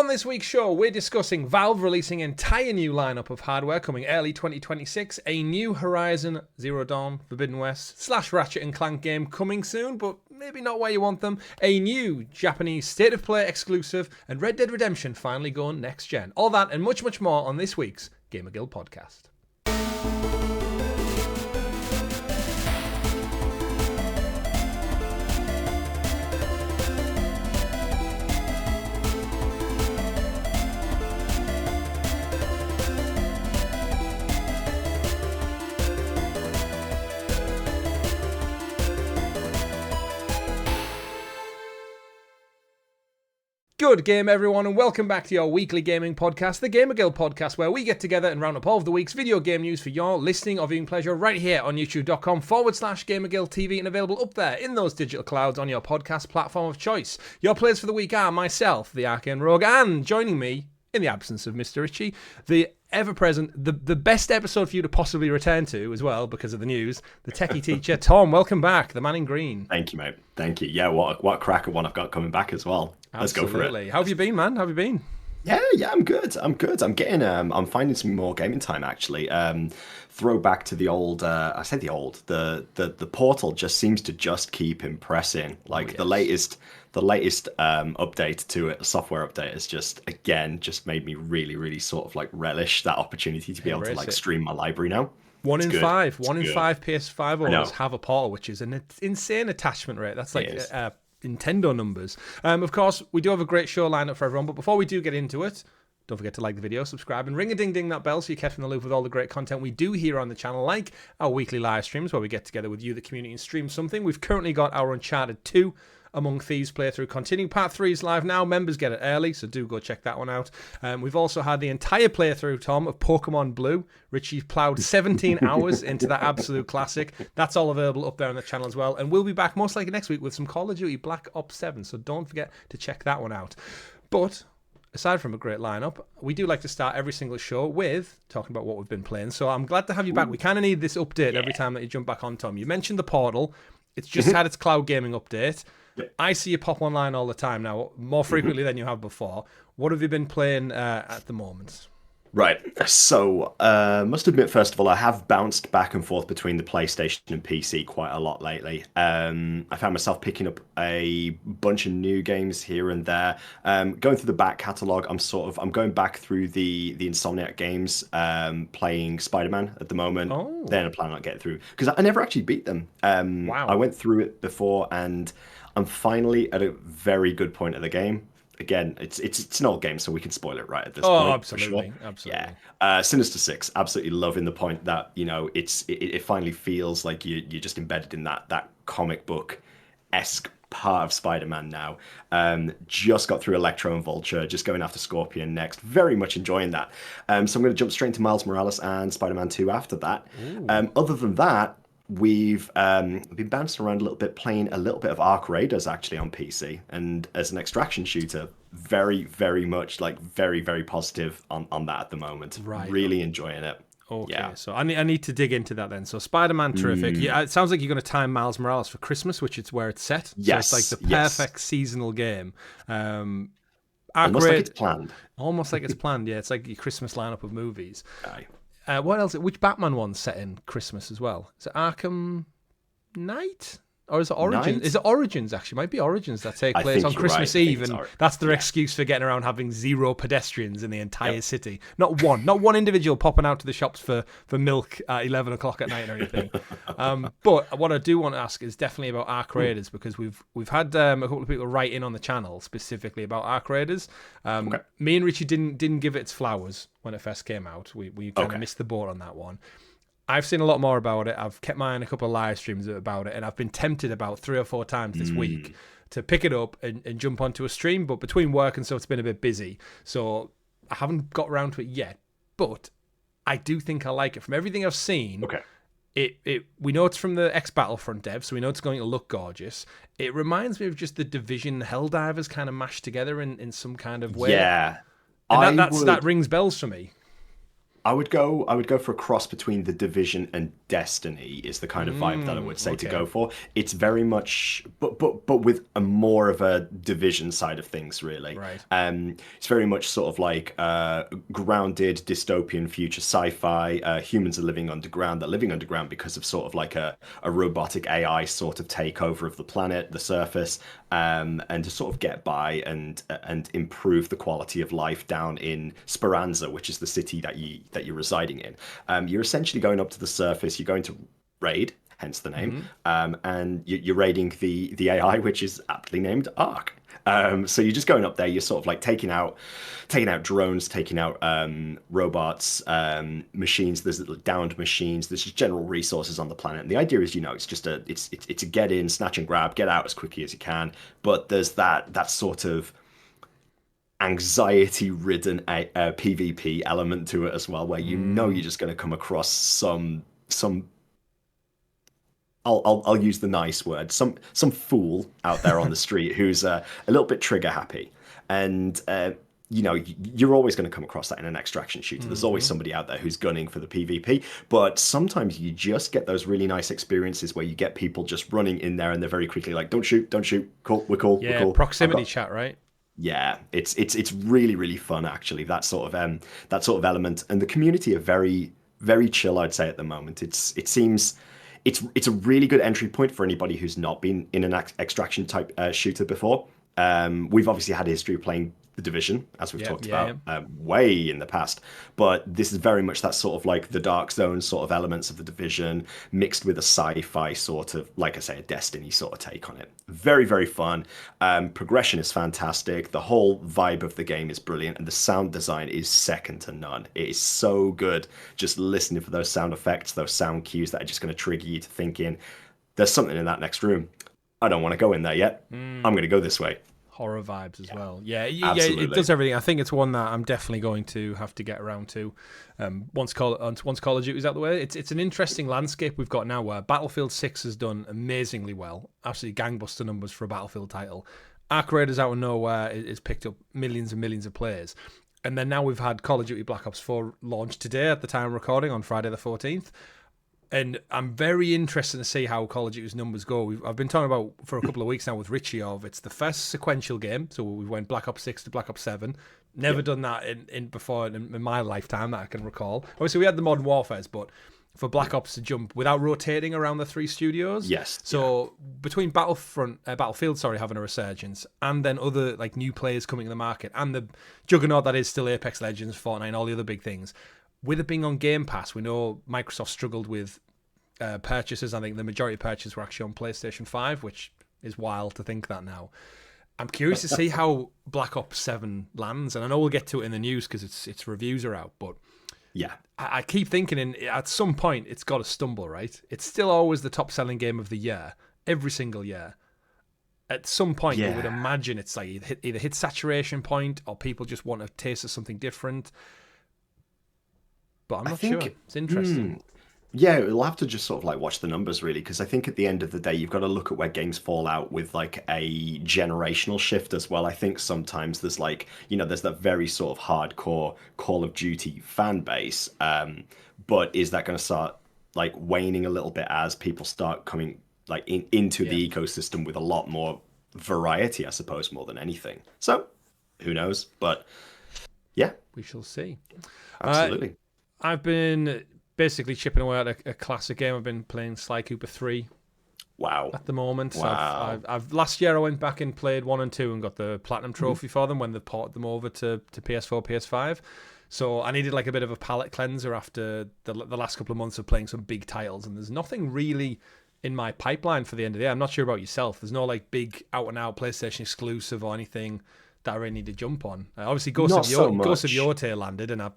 On this week's show, we're discussing Valve releasing an entire new lineup of hardware coming early 2026, a new Horizon Zero Dawn, Forbidden West, / Ratchet and Clank game coming soon, but maybe not where you want them, a new Japanese State of Play exclusive, and Red Dead Redemption finally going next gen. All that and much, much more on this week's GamerGuild Podcast. Good game, everyone, and welcome back to your weekly gaming podcast, the GamerGuild Podcast, where we get together and round up all of the week's video game news for your listening or viewing pleasure right here on youtube.com/GamerGuildTV and available up there in those digital clouds on your podcast platform of choice. Your players for the week are myself, the Arcane Rogue, and joining me, in the absence of Mr. Ritchie, the ever-present, the best episode for you to possibly return to as well because of the news, the techie teacher, Tom. Welcome back, the man in green. Thank you, mate. Thank you. Yeah, what a cracker one I've got coming back as well. Let's go for it. How have you been, man? How have you been? Yeah, I'm good. I'm getting, I'm finding some more gaming time, actually. Throwback to the old, the Portal just seems to just keep impressing. Like, the latest update to it, software update, has just made me really, really sort of like relish that opportunity to be able to like stream my library now. One in five PS5 owners have a Portal, which is an insane attachment rate. That's like Nintendo numbers. Of course, we do have a great show lined up for everyone, but before we do get into it, don't forget to like the video, subscribe, and ring-a-ding-ding that bell so you're kept in the loop with all the great content we do here on the channel, like our weekly live streams where we get together with you, the community, and stream something. We've currently got our Uncharted 2 Among Thieves playthrough continuing. Part 3 is live now. Members get it early, so do go check that one out. We've also had the entire playthrough, Tom, of Pokemon Blue. Richie plowed 17 hours into that absolute classic. That's all available up there on the channel as well. And we'll be back most likely next week with some Call of Duty Black Ops 7, so don't forget to check that one out. But aside from a great lineup, we do like to start every single show with talking about what we've been playing. So I'm glad to have you back. We kind of need this update every time that you jump back on, Tom. You mentioned the Portal. It's just had its cloud gaming update. I see you pop online all the time now, more frequently than you have before. What have you been playing at the moment? Right, so must admit, first of all, I have bounced back and forth between the PlayStation and PC quite a lot lately. I found myself picking up a bunch of new games here and there. Going through the back catalogue, I'm going back through the Insomniac games, playing Spider-Man at the moment. Then I plan on getting through, because I never actually beat them. Wow. I went through it before, and I'm finally at a very good point of the game. Again, it's an old game, so we can spoil it right at this point. Absolutely, for sure. absolutely. Yeah, Sinister Six, absolutely loving the point that it finally feels like you're just embedded in that comic book-esque part of Spider-Man now. Just got through Electro and Vulture, just going after Scorpion next. Very much enjoying that. So I'm going to jump straight to Miles Morales and Spider-Man 2 after that. Other than that, we've been bouncing around a little bit, playing a little bit of Arc Raiders actually on PC, and as an extraction shooter, very, very much like very, very positive on that at the moment. Right. Really enjoying it. Okay, yeah. So I need to dig into that then. So Spider-Man, terrific. Yeah, it sounds like you're going to time Miles Morales for Christmas, which is where it's set. Yes. So it's like the perfect seasonal game. Almost like it's planned. Almost like it's planned, yeah. It's like your Christmas lineup of movies. Aye. What else? Which Batman one's set in Christmas as well? Is it Arkham Knight? Or is it Origins? Night? Is it Origins, actually? It might be Origins that take place on Christmas Eve, and that's their excuse for getting around having 0 pedestrians in the entire city. Not one individual popping out to the shops for milk at 11 o'clock at night or anything. But what I do want to ask is definitely about Arc Raiders, because we've had a couple of people write in on the channel specifically about Arc Raiders. Me and Richie didn't give it its flowers when it first came out. We kind of missed the boat on that one. I've seen a lot more about it. I've kept my eye on a couple of live streams about it, and I've been tempted about 3 or 4 times this week to pick it up and jump onto a stream, but between work and so it's been a bit busy. So I haven't got around to it yet, but I do think I like it. From everything I've seen, we know it's from the ex-Battlefront dev, so we know it's going to look gorgeous. It reminds me of just the Division Helldivers kind of mashed together in some kind of way. Yeah. And that rings bells for me. I would go for a cross between The Division and Destiny is the kind of vibe that I would say to go for. It's very much but with a more of a Division side of things, really. Right. It's very much sort of like grounded dystopian future sci-fi. Humans are living underground. They're living underground because of sort of like a robotic AI sort of takeover of the planet, the surface, and to sort of get by and improve the quality of life down in Speranza, which is the city that you're residing in. You're essentially going up to the surface. You're going to raid, hence the name, and you're raiding the AI, which is aptly named Ark. So you're just going up there. You're sort of like taking out drones, taking out robots, machines. There's downed machines. There's just general resources on the planet. And the idea is, it's just it's a get in, snatch and grab, get out as quickly as you can. But there's that sort of anxiety-ridden PvP element to it as well, where you're just going to come across some I'll use the nice word, some fool out there on the street who's a little bit trigger happy, and you're always going to come across that in an extraction shooter. There's always somebody out there who's gunning for the PvP, but sometimes you just get those really nice experiences where you get people just running in there and they're very quickly like, don't shoot, cool, we're cool, yeah, we're cool. proximity chat, right? Yeah, it's really, really fun actually. That sort of element, and the community are very, very chill, I'd say, at the moment. It seems it's a really good entry point for anybody who's not been in an extraction type shooter before. We've obviously had a history of playing The Division, as we've talked about way in the past, but this is very much that sort of like the Dark Zone sort of elements of The Division mixed with a sci-fi sort of, like I say, a Destiny sort of take on it. Very, very fun. Progression is fantastic. The whole vibe of the game is brilliant, and the sound design is second to none. It is so good. Just listening for those sound effects, those sound cues that are just going to trigger you to thinking, there's something in that next room. I don't want to go in there yet. I'm going to go this way. Horror vibes as well. Yeah, it does everything. I think it's one that I'm definitely going to have to get around to once Call of Duty's out the way. It's an interesting landscape we've got now where Battlefield 6 has done amazingly well. Absolutely gangbuster numbers for a Battlefield title. Ark Raiders out of nowhere is picked up millions and millions of players. And then now we've had Call of Duty Black Ops 4 launch today at the time of recording on Friday the 14th. And I'm very interested to see how Call of Duty's numbers go. I've been talking about for a couple of weeks now with Richie of it's the first sequential game. So we went Black Ops 6 to Black Ops 7. Never done that in before in my lifetime that I can recall. Obviously, we had the Modern Warfares, but for Black Ops to jump without rotating around the three studios. Yes. So between Battlefield, having a resurgence, and then other like new players coming to the market, and the juggernaut that is still Apex Legends, Fortnite, and all the other big things. With it being on Game Pass, we know Microsoft struggled with purchases. I think the majority of purchases were actually on PlayStation 5, which is wild to think that now. I'm curious to see how Black Ops 7 lands, and I know we'll get to it in the news because its reviews are out, but yeah, I keep thinking at some point it's got to stumble, right? It's still always the top-selling game of the year, every single year. At some point, you would imagine it's like either hit saturation point or people just want a taste of something different. But I'm not sure. It's interesting. Yeah, we'll have to just sort of like watch the numbers really, because I think at the end of the day, you've got to look at where games fall out with like a generational shift as well. I think sometimes there's like, there's that very sort of hardcore Call of Duty fan base. But is that going to start like waning a little bit as people start coming like into the ecosystem with a lot more variety, I suppose, more than anything. So who knows? But yeah, we shall see. Absolutely. I've been basically chipping away at a classic game. I've been playing Sly Cooper 3. Wow. At the moment. Wow. I've last year I went back and played 1 and 2 and got the Platinum Trophy for them when they ported them over to PS4, PS5. So I needed like a bit of a palate cleanser after the last couple of months of playing some big titles, and there's nothing really in my pipeline for the end of the year. I'm not sure about yourself. There's no like big out-and-out PlayStation exclusive or anything that I really need to jump on. Obviously Ghost of Yotei landed, and I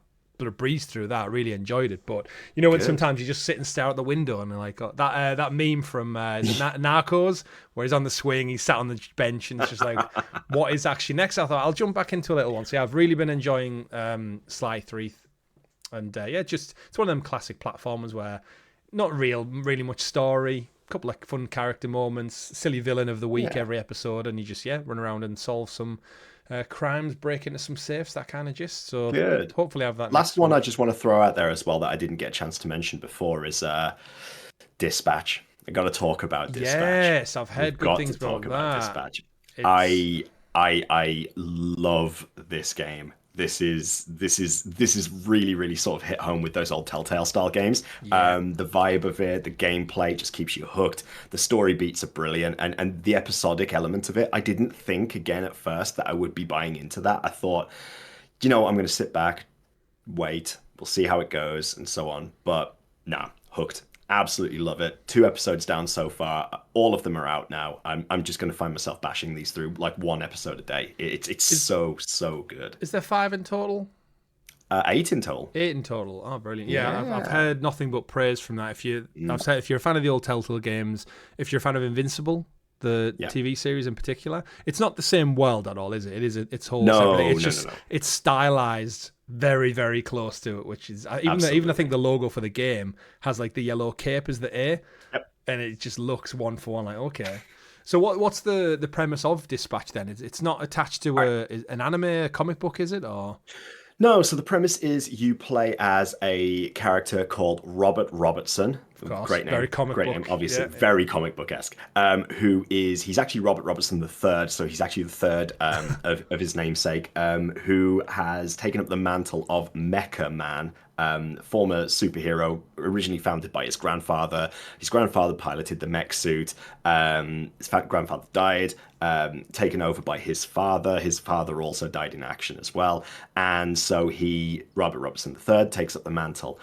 breezed through that. Really enjoyed it, but when sometimes you just sit and stare out the window and like that meme from Narcos where he's on the swing, he's sat on the bench, and it's just like, what is actually next? I thought I'll jump back into a little one. So yeah, I've really been enjoying Sly 3, and just it's one of them classic platformers where not really much story, a couple of fun character moments, silly villain of the week every episode, and you just run around and solve some crimes, break into some safes, that kind of gist. So Good. hopefully I have that. Last one I just want to throw out there as well that I didn't get a chance to mention before is Dispatch. I got to talk about Dispatch. Yes, I've heard good things about that. Dispatch. I love this game. This is really, really sort of hit home with those old Telltale style games. Yeah. The vibe of it, the gameplay just keeps you hooked. The story beats are brilliant, and the episodic element of it. I didn't think again at first that I would be buying into that. I thought, I'm going to sit back, wait, we'll see how it goes, and so on. But nah, hooked. Absolutely love it. 2 episodes down so far. All of them are out now. I'm just going to find myself bashing these through like 1 episode a day. It's so good. Is there 5 in total? 8 in total. 8 in total. Oh, brilliant! Yeah, I've heard nothing but praise from that. I've said if you're a fan of the old Telltale games, if you're a fan of Invincible, the TV series in particular, it's not the same world at all, is it? It's whole separate. It's it's stylized very, very close to it, which is even I think the logo for the game has like the yellow cape as the A, and it just looks one for one like okay. So what's the premise of Dispatch then? It's not attached to an anime, a comic book, is it, or? No, so the premise is you play as a character called Robert Robertson. Of course, great name, very comic book. Name, obviously, yeah. very comic book-esque. He's actually Robert Robertson III, so he's actually the third of his namesake, who has taken up the mantle of Mecha Man, former superhero, originally founded by his grandfather. His grandfather piloted the mech suit. His grandfather died, taken over by his father. His father also died in action as well. And so Robert Robertson III, takes up the mantle.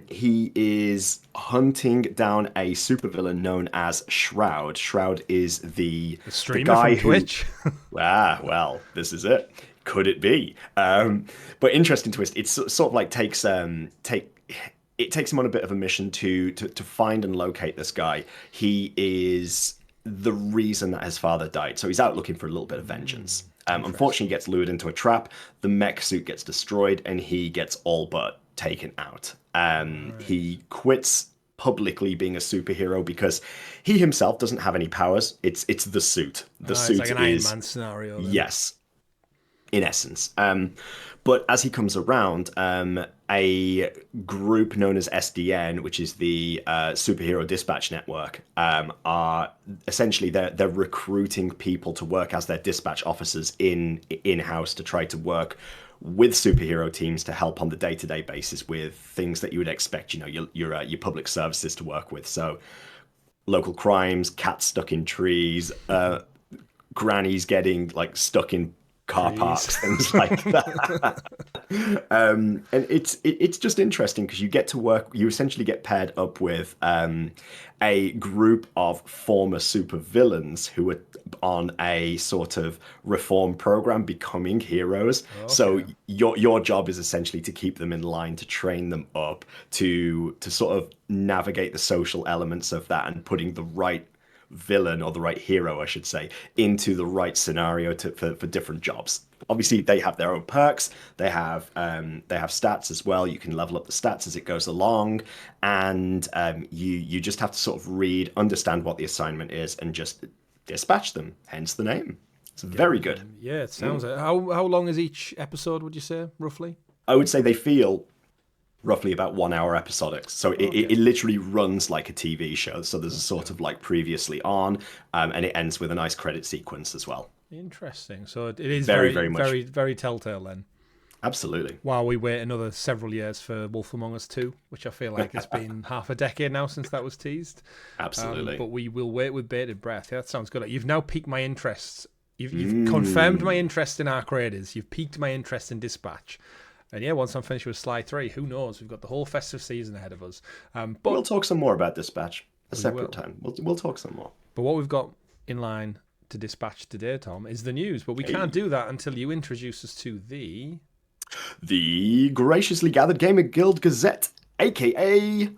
He is hunting down a supervillain known as Shroud. Shroud is the streamer guy from Twitch. Well, this is it. Could it be? But interesting twist. It's sort of like takes him on a bit of a mission to find and locate this guy. He is the reason that his father died, so he's out looking for a little bit of vengeance. Unfortunately, he gets lured into a trap. The mech suit gets destroyed, and he gets all but taken out. He quits publicly being a superhero because he himself doesn't have any powers. It's the suit. The suit it's like an Iron Man scenario. Then. Yes. In essence. But as he comes around, a group known as SDN, which is the Superhero Dispatch Network, are essentially they're recruiting people to work as their dispatch officers in-house to try to work with superhero teams to help on the day-to-day basis with things that you would expect, your public services to work with. So local crimes, cats stuck in trees, grannies getting like stuck in car parks, things like that. And it's just interesting because you get to work, you essentially get paired up with a group of former supervillains who are on a sort of reform program becoming heroes. Okay. So your job is essentially to keep them in line, to train them up, to sort of navigate the social elements of that and putting the right villain, or the right hero I should say, into the right scenario for different jobs. Obviously they have their own perks, they have stats as well. You can level up the stats as it goes along, and you just have to sort of understand what the assignment is and just dispatch them, hence the name. It's very good. Yeah, it sounds like. How long is each episode, would you say, roughly? I would say they feel roughly about 1 hour episodic. So it literally runs like a TV show. So there's a sort of like previously on, and it ends with a nice credit sequence as well. Interesting. So it is very very, very Telltale then. Absolutely. While we wait another several years for Wolf Among Us 2, which I feel like it's been half a decade now since that was teased. Absolutely. But we will wait with bated breath. Yeah, that sounds good. You've now piqued my interest. You've confirmed my interest in Arc Raiders. You've piqued my interest in Dispatch. And yeah, once I'm finished with Sly 3, who knows? We've got the whole festive season ahead of us. But we'll talk some more about Dispatch a separate time. We'll talk some more. But what we've got in line to dispatch today, Tom, is the news. But we can't do that until you introduce us to the graciously gathered Gamer Guild Gazette, aka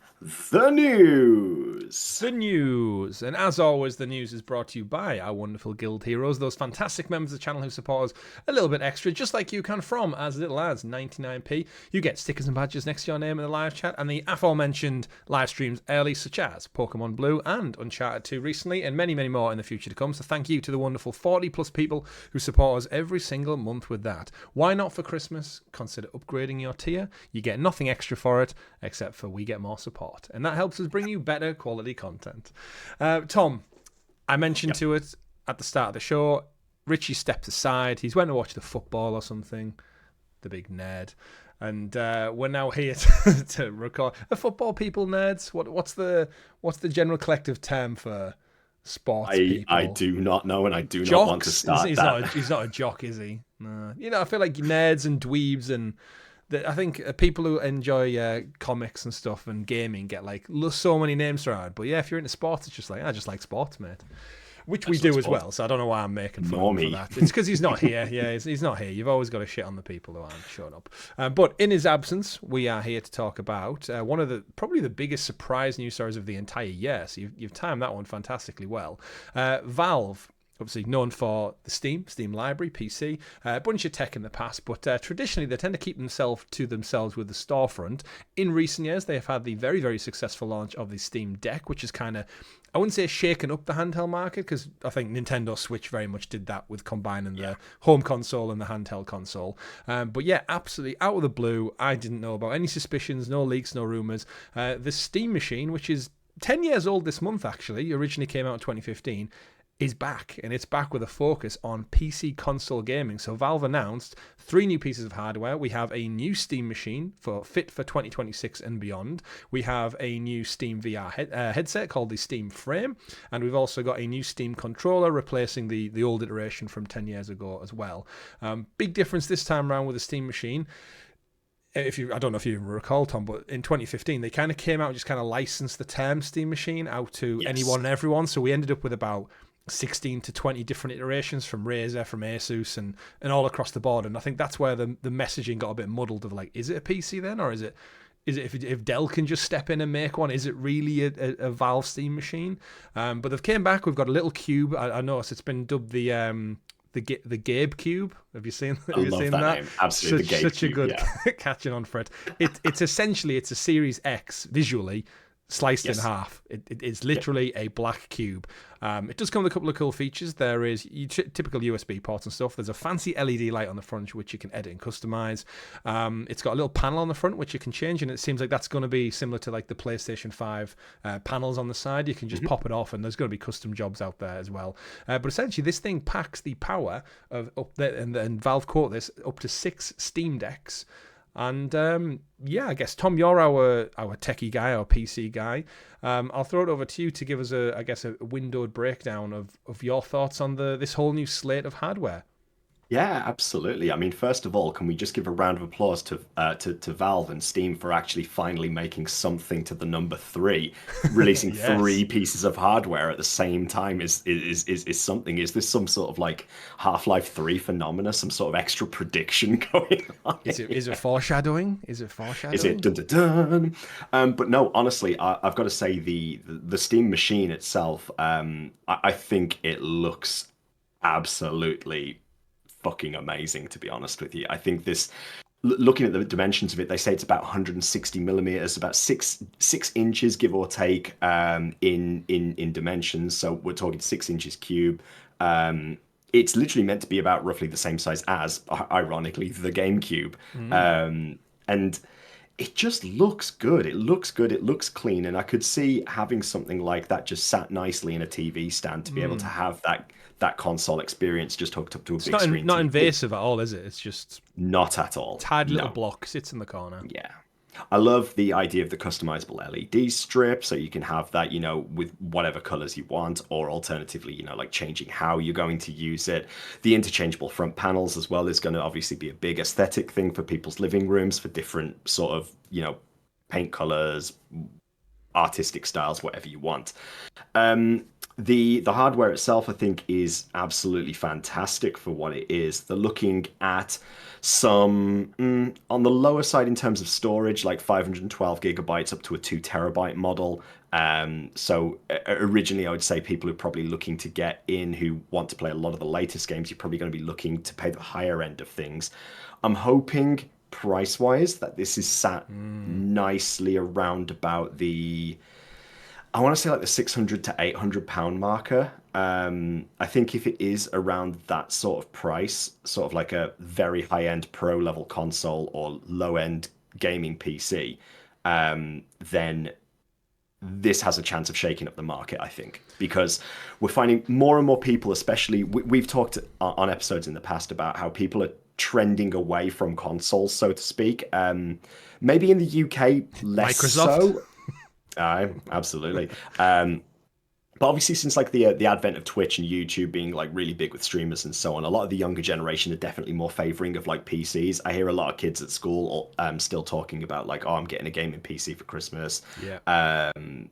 the news. The news. And as always, the news is brought to you by our wonderful guild heroes, those fantastic members of the channel who support us a little bit extra, just like you can, from as little as 99p. You get stickers and badges next to your name in the live chat, and the aforementioned live streams early, such as Pokemon Blue and Uncharted 2 recently, and many, many more in the future to come. So thank you to the wonderful 40 plus people who support us every single month with that. Why not for Christmas? Consider upgrading your tier. You get nothing extra for it, except for we get more support. And that helps us bring you better quality content. Tom, I mentioned to it at the start of the show, Richie steps aside. He's went to watch the football or something, the big nerd. And we're now here to record. Are football people nerds? What's the general collective term for sports people? I do not know, and I do not want to start he's not a jock, is he? No. I feel like nerds and dweebs and... I think people who enjoy comics and stuff and gaming get like so many names around. But yeah, if you're into sports, it's just like, I just like sports, mate. Which we do as well, so I don't know why I'm making fun of that. It's because he's not here. Yeah, he's not here. You've always got to shit on the people who aren't showing up. But in his absence, we are here to talk about one of probably the biggest surprise news stories of the entire year. So you've timed that one fantastically well. Valve, obviously known for the Steam library, PC, a bunch of tech in the past, but traditionally they tend to keep themselves with the storefront. In recent years, they have had the very, very successful launch of the Steam Deck, which is kind of, I wouldn't say shaken up the handheld market, because I think Nintendo Switch very much did that with combining the home console and the handheld console. But yeah, absolutely out of the blue, I didn't know about any suspicions, no leaks, no rumours. The Steam machine, which is 10 years old this month actually, originally came out in 2015, is back, and it's back with a focus on PC console gaming. So Valve announced 3 new pieces of hardware. We have a new Steam machine fit for 2026 and beyond. We have a new Steam VR headset called the Steam Frame, and we've also got a new Steam controller replacing the old iteration from 10 years ago as well. Big difference this time around with the Steam machine. I don't know if you recall, Tom, but in 2015 they kind of came out and just kind of licensed the term Steam machine out to anyone and everyone. So we ended up with about 16 to 20 different iterations from Razer, from Asus, and all across the board. And I think that's where the messaging got a bit muddled of like, is it a PC then, or is it if Dell can just step in and make one, is it really a Valve Steam machine? But they've came back. We've got a little cube. I noticed it's been dubbed the Gabe Cube. Have you seen that? Name. Absolutely, such a good catching on for it. It's essentially a Series X visually sliced in half. It is literally a black cube. It does come with a couple of cool features. There is typical USB ports and stuff. There's a fancy LED light on the front which you can edit and customize. It's got a little panel on the front which you can change, and it seems like that's going to be similar to like the PlayStation 5 panels on the side. You can just pop it off, and there's going to be custom jobs out there as well. But essentially, this thing packs the power of and Valve quote this, up to 6 Steam Decks. And I guess Tom, you're our techie guy, our PC guy. I'll throw it over to you to give us a windowed breakdown of your thoughts on this whole new slate of hardware. Yeah, absolutely. I mean, first of all, can we just give a round of applause to Valve and Steam for actually finally making something to the number 3, releasing 3 pieces of hardware at the same time is something. Is this some sort of like Half-Life 3 phenomena? Some sort of extra prediction going on? Is it foreshadowing? Is it dun dun dun? But no, honestly, I've got to say the Steam machine itself, I think it looks absolutely fucking amazing, to be honest with you. I think looking at the dimensions of it, they say it's about 160 millimeters, about 6 inches, give or take, in dimensions. So we're talking 6 inches cube. It's literally meant to be about roughly the same size as, ironically, the GameCube. And it just looks good. It looks good. It looks clean. And I could see having something like that just sat nicely in a TV stand to be able to have that console experience just hooked up to a big screen. It's not invasive at all, is it? It's just not at all. Tidy little block sits in the corner. Yeah. I love the idea of the customizable LED strip, so you can have that, with whatever colors you want, or alternatively, like changing how you're going to use it. The interchangeable front panels as well is going to obviously be a big aesthetic thing for people's living rooms, for different sort of, paint colors, artistic styles, whatever you want. The hardware itself, I think, is absolutely fantastic for what it is. They're looking at some on the lower side in terms of storage, like 512 gigabytes up to a 2 terabyte model. So originally, I would say people who are probably looking to get in, who want to play a lot of the latest games, you're probably going to be looking to pay the higher end of things. I'm hoping price-wise that this is sat nicely around about I want to say like the 600 to 800 pound marker. I think if it is around that sort of price, sort of like a very high end pro level console or low end gaming PC, then this has a chance of shaking up the market, I think, because we're finding more and more people, especially we've talked on episodes in the past about how people are trending away from consoles, so to speak. Maybe in the UK less Microsoft. so. Absolutely. But obviously, since like the advent of Twitch and YouTube being like really big with streamers and so on, a lot of the younger generation are definitely more favoring of like PCs. I hear a lot of kids at school still talking about like, oh, I'm getting a gaming PC for Christmas. Yeah.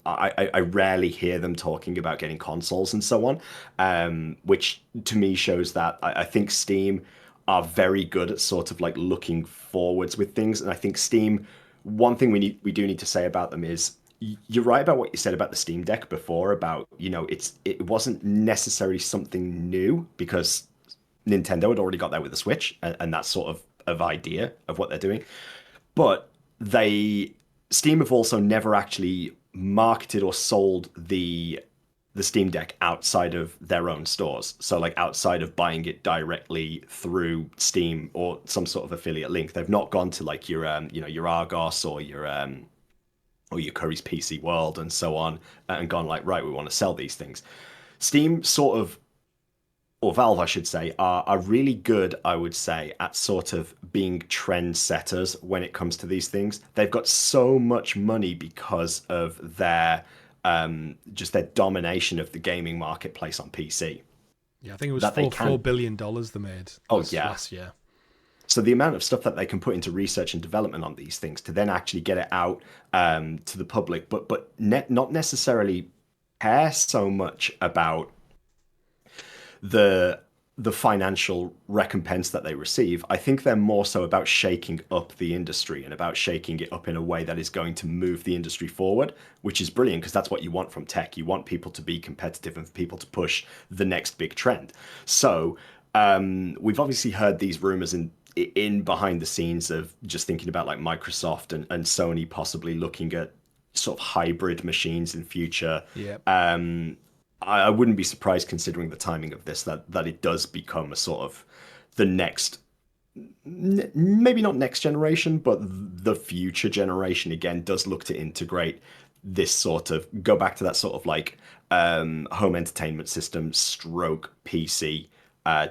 I rarely hear them talking about getting consoles and so on, which to me shows that I think Steam are very good at sort of like looking forwards with things. And I think Steam, one thing we do need to say about them is, you're right about what you said about the Steam Deck before, about, it wasn't necessarily something new because Nintendo had already got there with the Switch and that sort of idea of what they're doing. But Steam have also never actually marketed or sold the Steam Deck outside of their own stores. So like outside of buying it directly through Steam or some sort of affiliate link. They've not gone to like your Argos or your Curry's PC World and so on, and gone like, right, we want to sell these things. Steam or Valve, I should say, are really good, I would say, at sort of being trend setters when it comes to these things. They've got so much money because of their just their domination of the gaming marketplace on PC. Yeah, I think it was $4 billion they made last year. So the amount of stuff that they can put into research and development on these things to then actually get it out to the public, but not necessarily care so much about the financial recompense that they receive. I think they're more so about shaking up the industry and about shaking it up in a way that is going to move the industry forward, which is brilliant because that's what you want from tech. You want people to be competitive and for people to push the next big trend. So we've obviously heard these rumors in behind the scenes of just thinking about like Microsoft and Sony possibly looking at sort of hybrid machines in future. Yeah. I wouldn't be surprised, considering the timing of this, that it does become a sort of the next, maybe not next generation, but the future generation again does look to integrate this sort of, go back to that sort of like home entertainment system stroke PC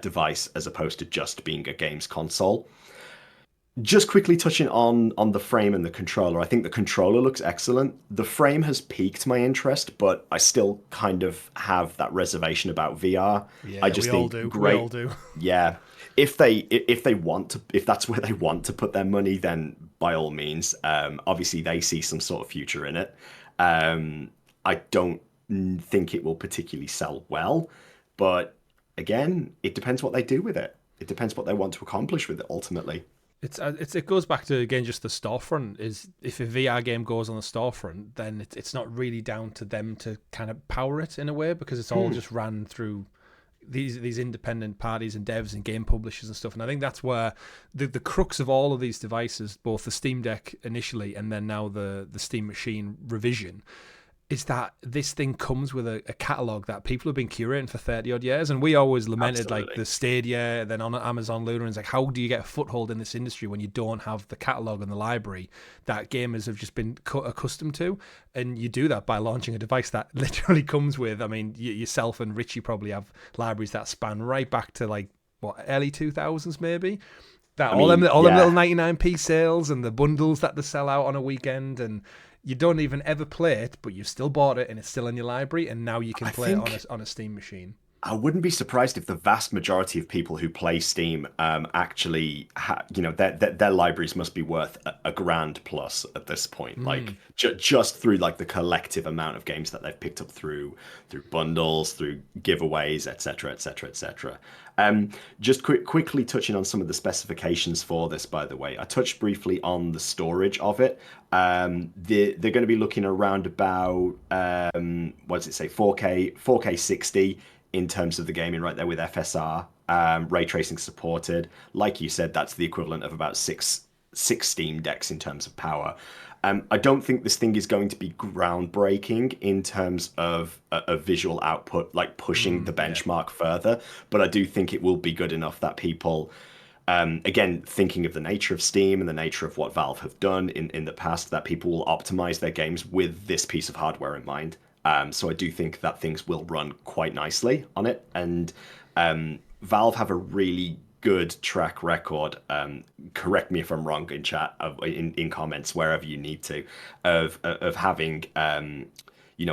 device, as opposed to just being a games console. Just quickly touching on the frame and the controller, I think the controller looks excellent. The frame has piqued my interest, but I still kind of have that reservation about VR. Yeah, I just think great. We all do. Yeah, if that's where they want to put their money, then by all means. Obviously, they see some sort of future in it. I don't think it will particularly sell well, but again, it depends what they do with it. It depends what they want to accomplish with it ultimately. It goes back to, again, just the storefront. Is if a VR game goes on the storefront, then it's not really down to them to kind of power it in a way, because it's all just ran through these independent parties and devs and game publishers and stuff. And I think that's where the crux of all of these devices, both the Steam Deck initially and then now the Steam Machine revision, is that this thing comes with a catalogue that people have been curating for 30 odd years. And we always lamented like the Stadia, then on Amazon Luna, and it's like, how do you get a foothold in this industry when you don't have the catalogue and the library that gamers have just been accustomed to? And you do that by launching a device that literally comes with, I mean, yourself and Richie probably have libraries that span right back to like, early 2000s maybe? All them little 99p sales and the bundles that they sell out on a weekend, and you don't even ever play it, but you've still bought it and it's still in your library, and now you can play it on a Steam machine. I wouldn't be surprised if the vast majority of people who play Steam actually, their libraries must be worth a grand plus at this point. Like just through like the collective amount of games that they've picked up through bundles, through giveaways, etc., etc., etc. Just quickly touching on some of the specifications for this, by the way, I touched briefly on the storage of it. They're going to be looking around about what does it say, 4K 60 in terms of the gaming right there with FSR, ray tracing supported. Like you said, that's the equivalent of about six Steam decks in terms of power. I don't think this thing is going to be groundbreaking in terms of a visual output, like pushing the benchmark further, but I do think it will be good enough that people, again, thinking of the nature of Steam and the nature of what Valve have done in the past, that people will optimize their games with this piece of hardware in mind. So I do think that things will run quite nicely on it. And Valve have a really good track record. Correct me if I'm wrong in chat, in comments, wherever you need to, of having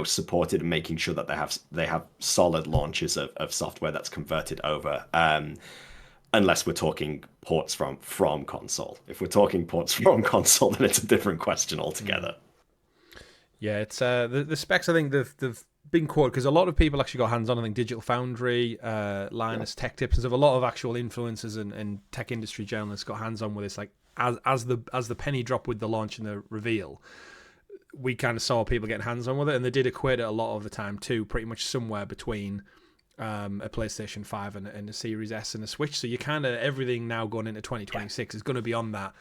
supported and making sure that they have solid launches of software that's converted over. Unless we're talking ports from console. If we're talking ports from console, then it's a different question altogether. Yeah, it's the specs. I think they've been quoted because a lot of people actually got hands on. I think Digital Foundry, Linus Tech Tips, and so a lot of actual influencers and tech industry journalists got hands on with this. Like as the penny dropped with the launch and the reveal, we kind of saw people getting hands on with it, and they did equate it a lot of the time too, pretty much somewhere between a PlayStation 5 and a Series S and a Switch. So you kind of everything now going into 2026 is going to be on that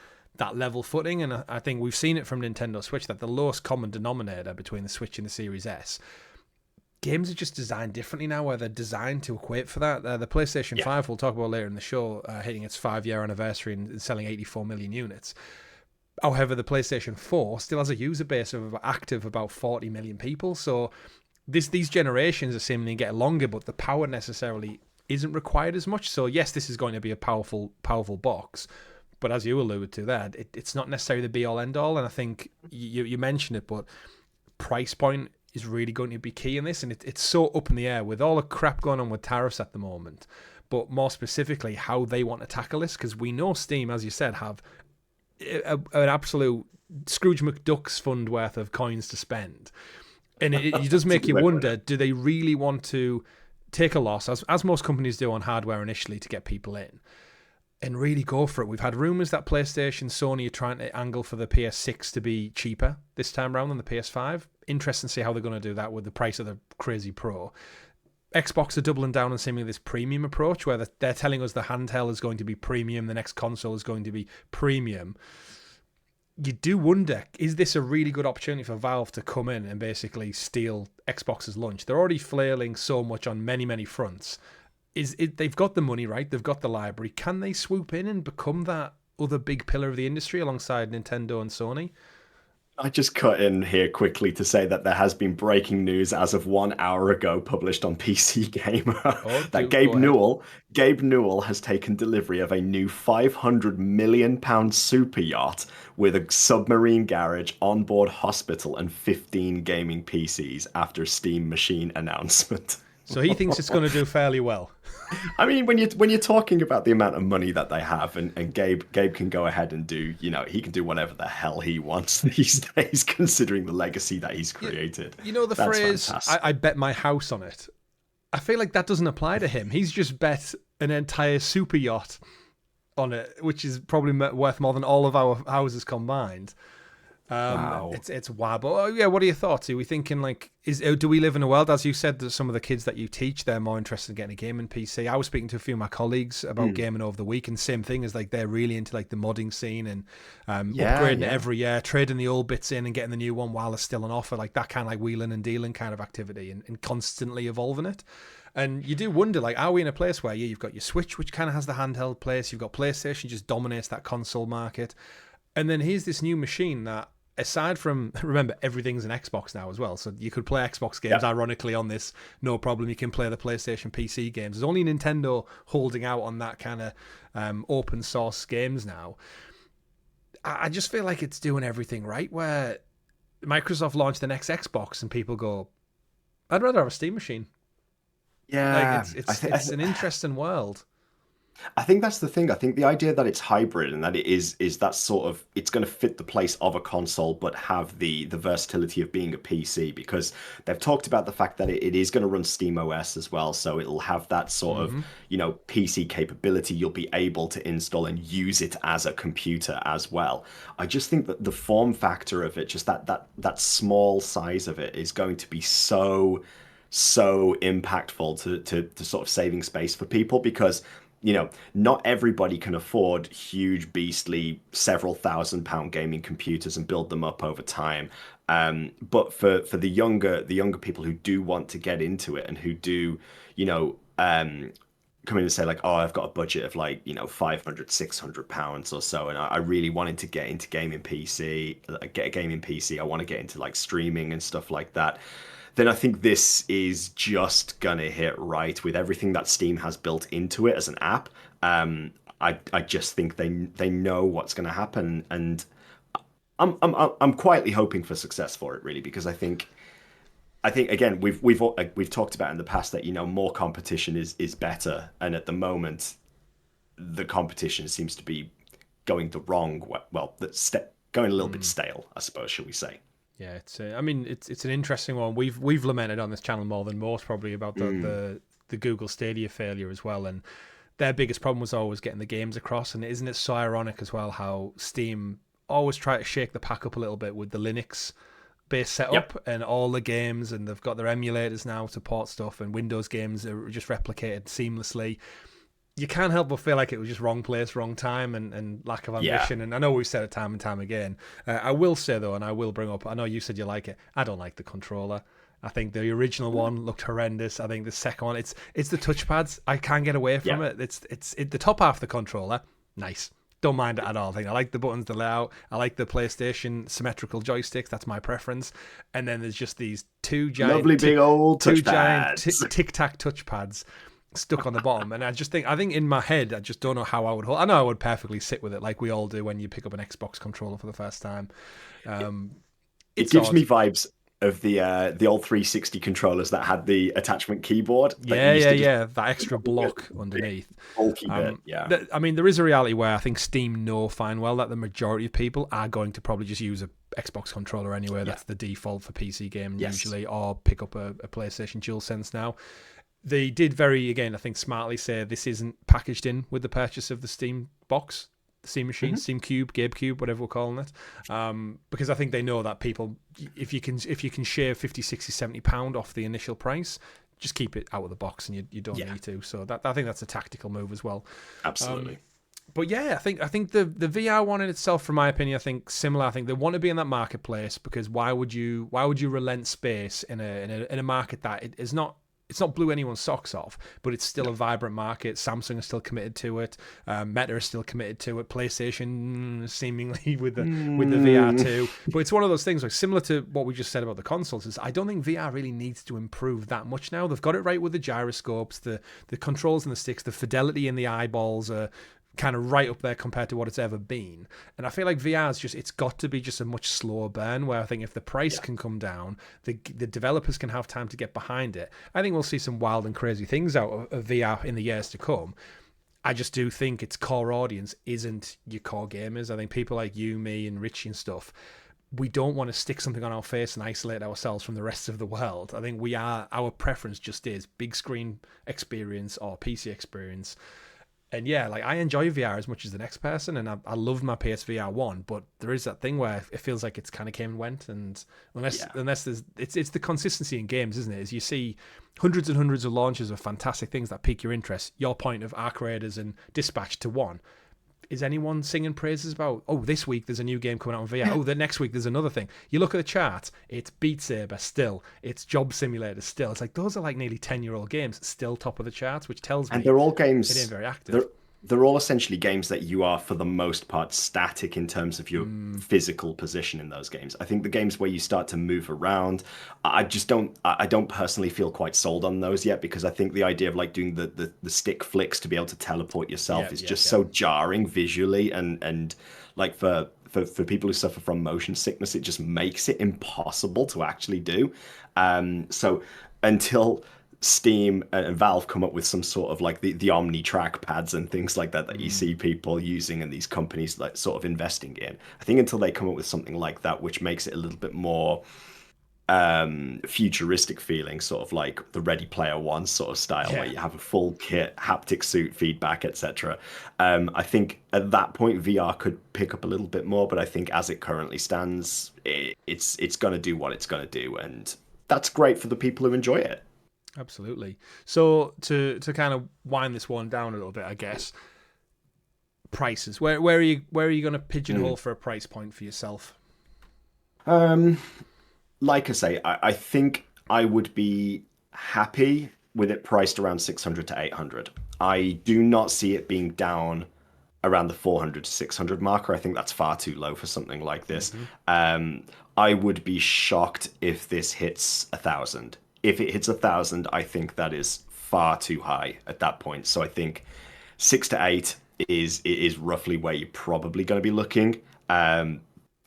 level footing, and I think we've seen it from Nintendo Switch that the lowest common denominator between the Switch and the Series S, games are just designed differently now, where they're designed to equate for that. The PlayStation 5, we'll talk about later in the show, hitting its 5-year anniversary and selling 84 million units. However, the PlayStation 4 still has a user base of active about 40 million people, so these generations are seemingly getting longer, but the power necessarily isn't required as much. So yes, this is going to be a powerful box, but as you alluded to there, it's not necessarily the be-all, end-all, and I think you mentioned it, but price point is really going to be key in this, and it's so up in the air with all the crap going on with tariffs at the moment, but more specifically how they want to tackle this, because we know Steam, as you said, have an absolute Scrooge McDuck's fund worth of coins to spend, and it does make you wonder, do they really want to take a loss, as most companies do on hardware initially to get people in, and really go for it? We've had rumours that PlayStation, Sony are trying to angle for the PS6 to be cheaper this time around than the PS5. Interesting to see how they're going to do that with the price of the crazy Pro. Xbox are doubling down on seemingly this premium approach, where they're telling us the handheld is going to be premium, the next console is going to be premium. You do wonder, is this a really good opportunity for Valve to come in and basically steal Xbox's lunch? They're already flailing so much on many, many fronts. They've got the money, right? They've got the library. Can they swoop in and become that other big pillar of the industry alongside Nintendo and Sony? I just cut in here quickly to say that there has been breaking news as of 1 hour ago published on PC Gamer that Gabe Newell has taken delivery of a new £500 million super yacht with a submarine garage, onboard hospital, and 15 gaming PCs after Steam Machine announcement. So he thinks it's going to do fairly well. I mean, when you're talking about the amount of money that they have, and Gabe can go ahead and do, he can do whatever the hell he wants these days, considering the legacy that he's created. You know the phrase, I bet my house on it. I feel like that doesn't apply to him. He's just bet an entire super yacht on it, which is probably worth more than all of our houses combined. Wow. It's wild. But yeah, what are your thoughts? Are we thinking do we live in a world, as you said, that some of the kids that you teach, they're more interested in getting a gaming PC? I was speaking to a few of my colleagues about gaming over the week, and same thing is they're really into the modding scene and upgrading it every year, trading the old bits in and getting the new one while it's still on offer, that kind of wheeling and dealing kind of activity, and constantly evolving it. And you do wonder, are we in a place where you've got your Switch, which kind of has the handheld place, you've got PlayStation, just dominates that console market, and then here's this new machine that, aside from, remember, everything's an Xbox now as well, so you could play Xbox games ironically on this, no problem. You can play the PlayStation PC games. There's only Nintendo holding out on that kind of open source games now. I just feel like it's doing everything right, where Microsoft launched the next Xbox and people go, I'd rather have a Steam machine. Like Yeah, it's an interesting world. I think that's the thing. I think the idea that it's hybrid and that it is that sort of it's going to fit the place of a console, but have the versatility of being a PC because they've talked about the fact that it is going to run Steam OS as well, so it'll have that sort of PC capability. You'll be able to install and use it as a computer as well. I just think that the form factor of it, just that small size of it, is going to be so impactful to sort of saving space for people because not everybody can afford huge, beastly, several £1,000 gaming computers and build them up over time. But for the younger people who do want to get into it and who do, come in and say like, oh, I've got a budget of like, 500, £600 or so, and I really wanted to get into gaming PC, get a gaming PC. I want to get into like streaming and stuff like that. Then I think this is just gonna hit right with everything that Steam has built into it as an app. I just think they know what's gonna happen, and I'm quietly hoping for success for it, really, because I think again we've talked about in the past that more competition is better, and at the moment the competition seems to be going the wrong going a little bit stale, I suppose, shall we say. Yeah, I mean, it's an interesting one. We've lamented on this channel more than most probably about the Google Stadia failure as well, and their biggest problem was always getting the games across. And isn't it so ironic as well how Steam always try to shake the pack up a little bit with the Linux based setup and all the games, and they've got their emulators now to port stuff, and Windows games are just replicated seamlessly. You can't help but feel like it was just wrong place, wrong time, and lack of ambition. And I know we've said it time and time again. I will say, though, and I will bring up, I know you said you like it. I don't like the controller. I think the original one looked horrendous. I think the second one, it's the touchpads. I can't get away from it. It's the top half of the controller. Nice. Don't mind it at all. I like the buttons, the layout. I like the PlayStation symmetrical joysticks. That's my preference. And then there's just these two giant, lovely big old tic-tac touchpads stuck on the bottom, and I think in my head I just don't know how I would hold. I know I would perfectly sit with it like we all do when you pick up an Xbox controller for the first time. It gives me vibes of the old 360 controllers that had the attachment keyboard. That extra block underneath. Bulky bit, yeah. I mean, there is a reality where I think Steam know fine well that the majority of people are going to probably just use a Xbox controller anyway. That's the default for PC gaming usually, or pick up a PlayStation DualSense now. They did I think smartly say this isn't packaged in with the purchase of the Steam box, the Steam machine, Steam Cube, GameCube, whatever we're calling it. Because I think they know that people, if you can shave 50, 60, 70 pound off the initial price, just keep it out of the box and you don't need to. So I think that's a tactical move as well. Absolutely. But yeah, I think the VR one in itself, from my opinion, I think similar. I think they want to be in that marketplace because why would you relent space in a market that it is not. It's not blew anyone's socks off, but it's still a vibrant market. Samsung is still committed to it. Meta is still committed to it. PlayStation seemingly with the VR too. But it's one of those things like similar to what we just said about the consoles. Is I don't think VR really needs to improve that much now. They've got it right with the gyroscopes, the controls and the sticks, the fidelity in the eyeballs are kind of right up there compared to what it's ever been. And I feel like VR is it's got to be just a much slower burn, where I think if the price can come down, the developers can have time to get behind it. I think we'll see some wild and crazy things out of VR in the years to come. I just do think its core audience isn't your core gamers. I think people like you, me, and Richie and stuff, we don't want to stick something on our face and isolate ourselves from the rest of the world. I think our preference just is big screen experience or PC experience. And yeah, like I enjoy VR as much as the next person, and I loved my PSVR 1, but there is that thing where it feels like it's kind of came and went, and unless there's it's the consistency in games, isn't it? As you see hundreds and hundreds of launches of fantastic things that pique your interest, your point of Arc Raiders and Dispatch to one. Is anyone singing praises about, oh, this week there's a new game coming out on VR. Oh, the next week there's another thing. You look at the chart, it's Beat Saber still. It's Job Simulator still. It's like those are like nearly 10-year-old games still top of the charts, which tells me and they're all games. It ain't very active. They're all essentially games that you are, for the most part, static in terms of your physical position in those games. I think the games where you start to move around, I don't personally feel quite sold on those yet, because I think the idea of like doing the stick flicks to be able to teleport yourself is just so jarring visually, and like for people who suffer from motion sickness, it just makes it impossible to actually do. So until Steam and Valve come up with some sort of like the Omni track pads and things like that you see people using and these companies like sort of investing in. I think until they come up with something like that, which makes it a little bit more futuristic feeling, sort of like the Ready Player One sort of style, where you have a full kit, haptic suit, feedback, etc. I think at that point VR could pick up a little bit more, but I think as it currently stands, it's going to do what it's going to do, and that's great for the people who enjoy it. Absolutely. So to kind of wind this one down a little bit, I guess, prices. Where are you going to pigeonhole for a price point for yourself? Like I say, I think I would be happy with it priced around 600 to 800. I do not see it being down around the 400 to 600 marker. I think that's far too low for something like this. I would be shocked if this hits 1,000. If it hits 1,000, I think that is far too high at that point. So I think 6 to 8 is roughly where you're probably going to be looking.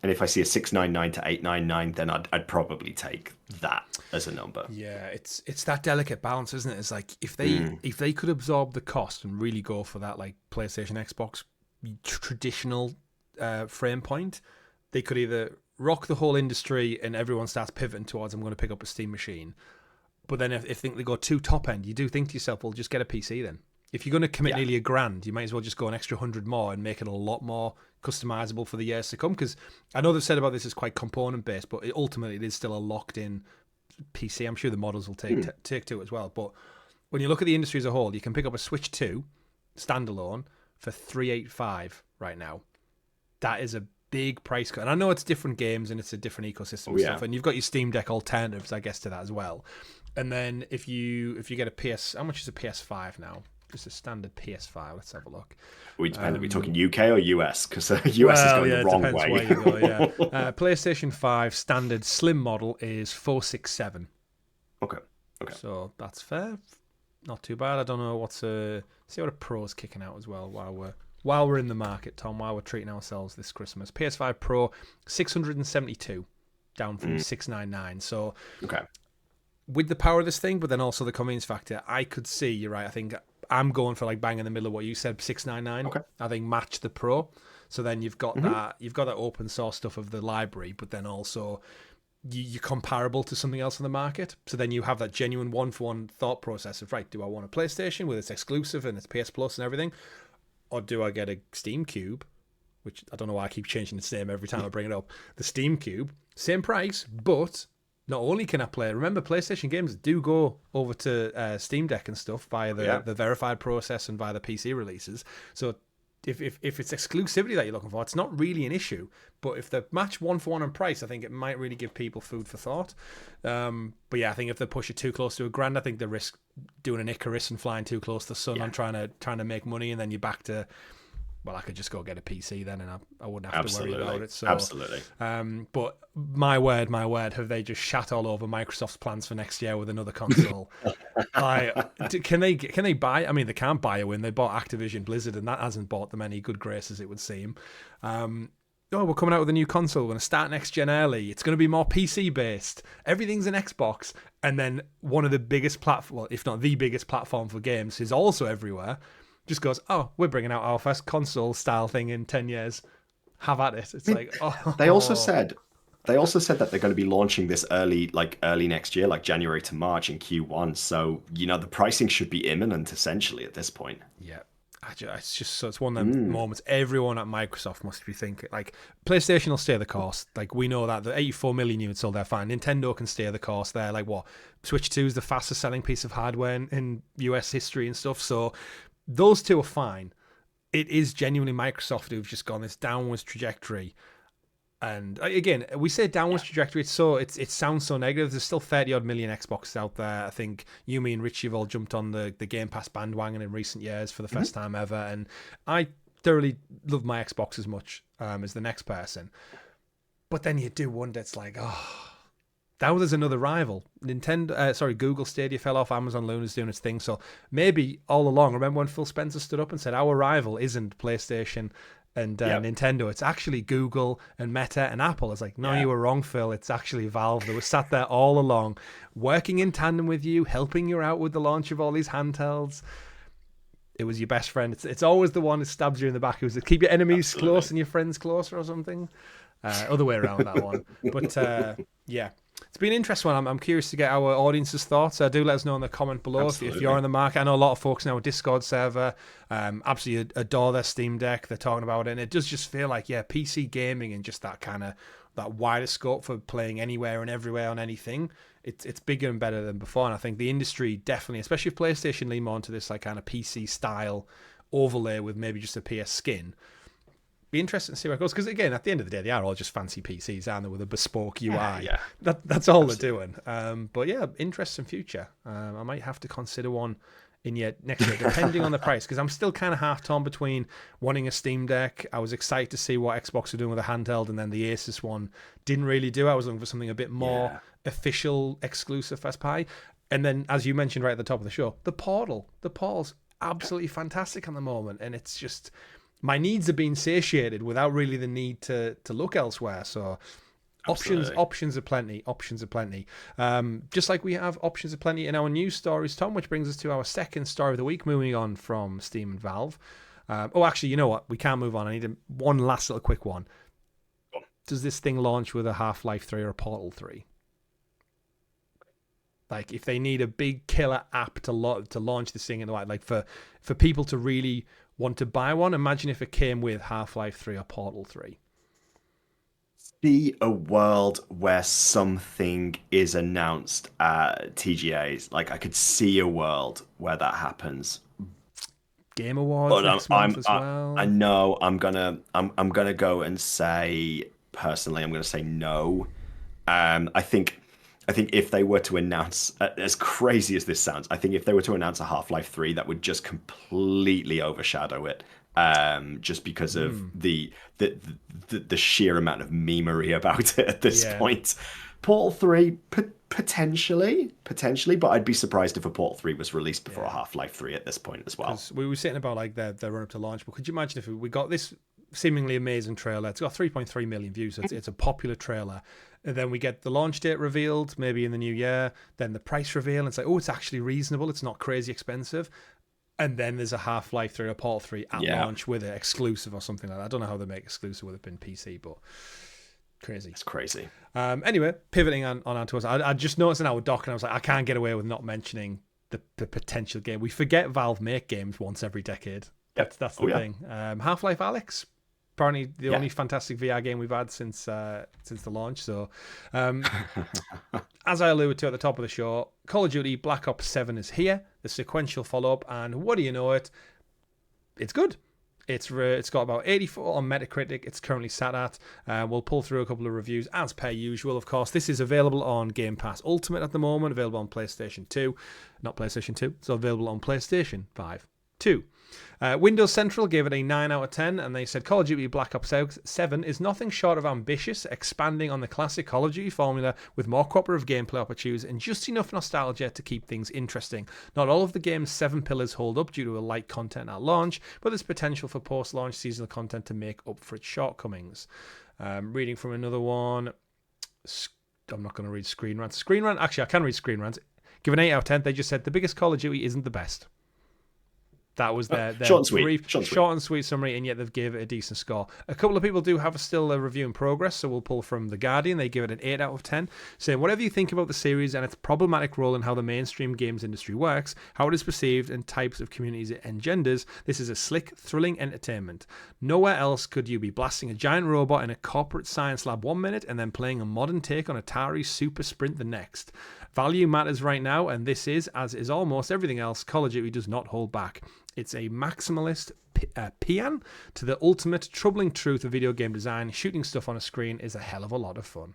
And if I see a 699 to 899, then I'd probably take that as a number. Yeah, it's that delicate balance, isn't it? It's like if they could absorb the cost and really go for that like PlayStation, Xbox traditional frame point, they could either rock the whole industry and everyone starts pivoting towards I'm going to pick up a Steam machine. But then if they go too top end, you do think to yourself, well, just get a PC then. If you're going to commit nearly $1,000, you might as well just go an extra 100 more and make it a lot more customizable for the years to come. Because I know they've said about this is quite component based, but ultimately it is still a locked in PC. I'm sure the models will take to it as well. But when you look at the industry as a whole, you can pick up a Switch 2 standalone for $385 right now. That is a big price cut. And I know it's different games and it's a different ecosystem and stuff. And you've got your Steam Deck alternatives, I guess, to that as well. And then if you get a PS, how much is a PS5 now? Just a standard PS5. Let's have a look. We depend. Are we talking UK or US? Because US is going the wrong way. Where you go, PlayStation 5 standard slim model is $467. Okay. So that's fair. Not too bad. I don't know see what a Pro's kicking out as well while we're in the market, Tom. While we're treating ourselves this Christmas, PS5 Pro $672, down from $699. So with the power of this thing, but then also the convenience factor, I could see, you're right, I think I'm going for like bang in the middle of what you said, $699. Okay. I think match the Pro. So then you've got that open source stuff of the library, but then also you're comparable to something else in the market. So then you have that genuine one-for-one thought process of, right, do I want a PlayStation with its exclusive and its PS Plus and everything? Or do I get a Steam Cube, which I don't know why I keep changing its name every time I bring it up. The Steam Cube, same price, but not only can I play, remember PlayStation games do go over to Steam Deck and stuff via the verified process and via the PC releases. So if it's exclusivity that you're looking for, it's not really an issue. But if they match one for one in price, I think it might really give people food for thought. But yeah, I think if they push it too close to $1,000, I think they risk doing an Icarus and flying too close to the sun and trying to make money, and then you're back to, well, I could just go get a PC then, and I wouldn't have to worry about it. So, absolutely. But my word, have they just shat all over Microsoft's plans for next year with another console? Can they buy? I mean, they can't buy a win. They bought Activision Blizzard, and that hasn't bought them any good graces, it would seem. We're coming out with a new console. We're going to start next gen early. It's going to be more PC based. Everything's an Xbox, and then one of the biggest platform, if not the biggest platform for games, is also everywhere. Just goes, we're bringing out our first console style thing in 10 years. Have at it. It's They also said that they're going to be launching this early next year, like January to March in Q1. So, the pricing should be imminent essentially at this point. Yeah. It's just so it's one of them moments everyone at Microsoft must be thinking. Like, PlayStation will stay the course. Like, we know that the 84 million units sold, they're fine. Nintendo can stay the course. They're like, what? Switch 2 is the fastest selling piece of hardware in US history and stuff. So those two are fine. It is genuinely Microsoft who've just gone this downwards trajectory. And again, we say downwards trajectory. It sounds so negative. There's still 30 odd million Xboxes out there. I think you, me, and Richie have all jumped on the Game Pass bandwagon in recent years for the first time ever. And I thoroughly love my Xbox as much as the next person. But then you do wonder, it's like, now there's another rival. Google Stadia fell off. Amazon Luna's doing its thing. So maybe all along, remember when Phil Spencer stood up and said our rival isn't PlayStation and Nintendo. It's actually Google and Meta and Apple. It's like, no, you were wrong, Phil. It's actually Valve that was sat there all along, working in tandem with you, helping you out with the launch of all these handhelds. It was your best friend. It's always the one that stabs you in the back. It was to keep your enemies close and your friends closer or something. Other way around, that one. But yeah, it's been an interesting one. I'm curious to get our audience's thoughts. Do let us know in the comment below if you're in the market. I know a lot of folks now, Discord server, absolutely adore their Steam Deck. They're talking about it, and it does just feel like, PC gaming and just that kind of that wider scope for playing anywhere and everywhere on anything. It's bigger and better than before, and I think the industry definitely, especially if PlayStation lean more into this like kind of PC style overlay with maybe just a PS skin. Be interesting to see where it goes, because again, at the end of the day, they are all just fancy PCs, aren't they, with a bespoke UI. Yeah. That's all they're doing. But yeah, interesting future. I might have to consider one in next year, depending on the price, because I'm still kind of half torn between wanting a Steam Deck. I was excited to see what Xbox were doing with a handheld, and then the Asus one didn't really do. I was looking for something a bit more official, exclusive first party. And then, as you mentioned right at the top of the show, the Portal's absolutely fantastic at the moment, and it's just, my needs are being satiated without really the need to look elsewhere. So options are plenty. Just like we have options are plenty in our news stories, Tom, which brings us to our second story of the week, moving on from Steam and Valve. Actually, you know what? We can't move on. I need one last little quick one. Does this thing launch with a Half-Life 3 or a Portal 3? Like, if they need a big killer app to launch this thing in the like for people to really want to buy one, imagine if it came with Half-Life 3 or Portal 3. See a world where something is announced at TGAs. Like, I could see a world where that happens. Game Awards next month as well. I know I'm gonna go and say, personally, I'm gonna say no. I think if they were to announce, as crazy as this sounds, I think if they were to announce a Half-Life 3, that would just completely overshadow it. Just because of the sheer amount of memery about it at this point. Portal 3 potentially, but I'd be surprised if a Portal 3 was released before a Half-Life 3 at this point as well. We were saying about like their run up to launch, but could you imagine if we got this seemingly amazing trailer? It's got 3.3 million views, so it's a popular trailer. And then we get the launch date revealed, maybe in the new year. Then the price reveal, and it's like, oh, it's actually reasonable. It's not crazy expensive. And then there's a Half-Life 3 or Portal 3 at launch with it, exclusive or something like that. I don't know how they make exclusive with it being PC, but crazy. It's crazy. Anyway, pivoting on to us. I just noticed in our doc, and I was like, I can't get away with not mentioning the potential game. We forget Valve make games once every decade. That's the thing. Half-Life Alyx, apparently the only fantastic VR game we've had since the launch. So, as I alluded to at the top of the show, Call of Duty Black Ops 7 is here, the sequential follow-up, and what do you know it? It's good. It's got about 84 on Metacritic. It's currently sat at. We'll pull through a couple of reviews as per usual. Of course, this is available on Game Pass Ultimate at the moment, available on PlayStation 2. Not PlayStation 2, it's available on PlayStation 5 too. Windows Central gave it a 9 out of 10, and they said Call of Duty Black Ops 7 is nothing short of ambitious, expanding on the classic Call of Duty formula with more cooperative gameplay opportunities and just enough nostalgia to keep things interesting. Not all of the game's 7 pillars hold up due to a light content at launch, but there's potential for post-launch seasonal content to make up for its shortcomings. Reading from another one, I'm not going to read Screen Rant. Actually, I can read Screen Rant. Give an 8 out of 10. They just said the biggest Call of Duty isn't the best. That was their short and sweet summary, and yet they've gave it a decent score. A couple of people do have still a review in progress, so we'll pull from The Guardian. They give it an 8 out of 10, saying, whatever you think about the series and its problematic role in how the mainstream games industry works, how it is perceived, and types of communities it engenders, this is a slick, thrilling entertainment. Nowhere else could you be blasting a giant robot in a corporate science lab 1 minute and then playing a modern take on Atari's Super Sprint the next. Value matters right now, and this is, as is almost everything else, Call of Duty does not hold back. It's a maximalist paean to the ultimate troubling truth of video game design. Shooting stuff on a screen is a hell of a lot of fun.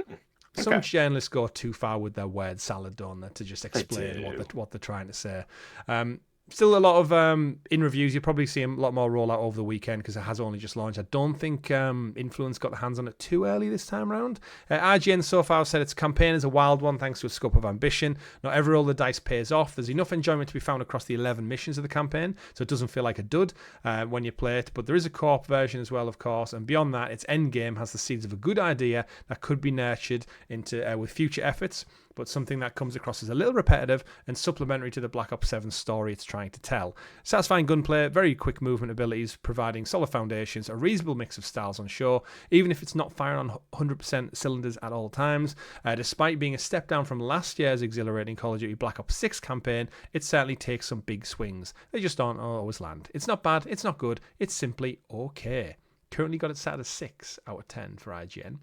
Okay. Some journalists go too far with their word salad, don't they, to just explain what they're trying to say. Still a lot of in reviews. You'll probably see a lot more rollout over the weekend because it has only just launched. I don't think Influence got the hands on it too early this time around. IGN so far said its campaign is a wild one thanks to a scope of ambition. Not every roll of the dice pays off. There's enough enjoyment to be found across the 11 missions of the campaign, so it doesn't feel like a dud when you play it. But there is a co-op version as well, of course, and beyond that, its end game has the seeds of a good idea that could be nurtured into with future efforts, but something that comes across as a little repetitive and supplementary to the Black Ops 7 story it's trying to tell. Satisfying gunplay, very quick movement abilities, providing solid foundations, a reasonable mix of styles on show, even if it's not firing on 100% cylinders at all times. Despite being a step down from last year's exhilarating Call of Duty Black Ops 6 campaign, it certainly takes some big swings. They just don't always land. It's not bad, it's not good, it's simply okay. Currently got it set at a 6 out of 10 for IGN.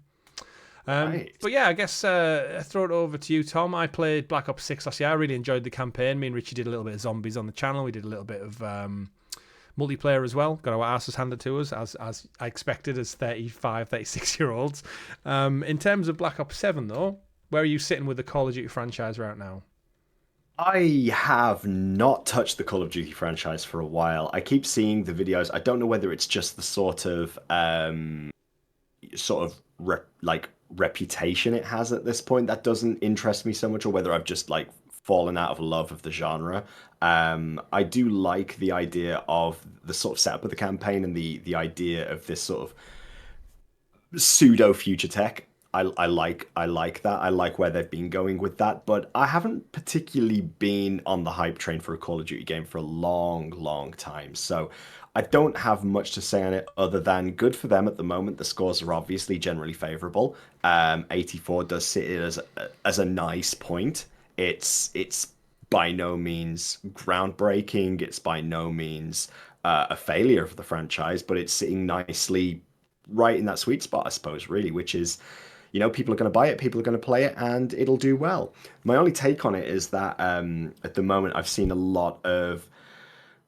Right. But yeah, I guess I throw it over to you, Tom. I played Black Ops 6 last year. I really enjoyed the campaign. Me and Richie did a little bit of zombies on the channel. We did a little bit of multiplayer as well. Got our asses handed to us, as I expected as 35, 36-year-olds. In terms of Black Ops 7, though, where are you sitting with the Call of Duty franchise right now? I have not touched the Call of Duty franchise for a while. I keep seeing the videos. I don't know whether it's just the sort of reputation it has at this point that doesn't interest me so much, or whether I've just like fallen out of love of the genre. I do like the idea of the sort of setup of the campaign and the idea of this sort of pseudo future tech. I like that. I like where they've been going with that, but I haven't particularly been on the hype train for a Call of Duty game for a long time. So I don't have much to say on it other than good for them at the moment. The scores are obviously generally favorable. 84 does sit it as a nice point. It's by no means groundbreaking. It's by no means a failure for the franchise, but it's sitting nicely right in that sweet spot, I suppose, really, which is, you know, people are going to buy it, people are going to play it, and it'll do well. My only take on it is that at the moment I've seen a lot of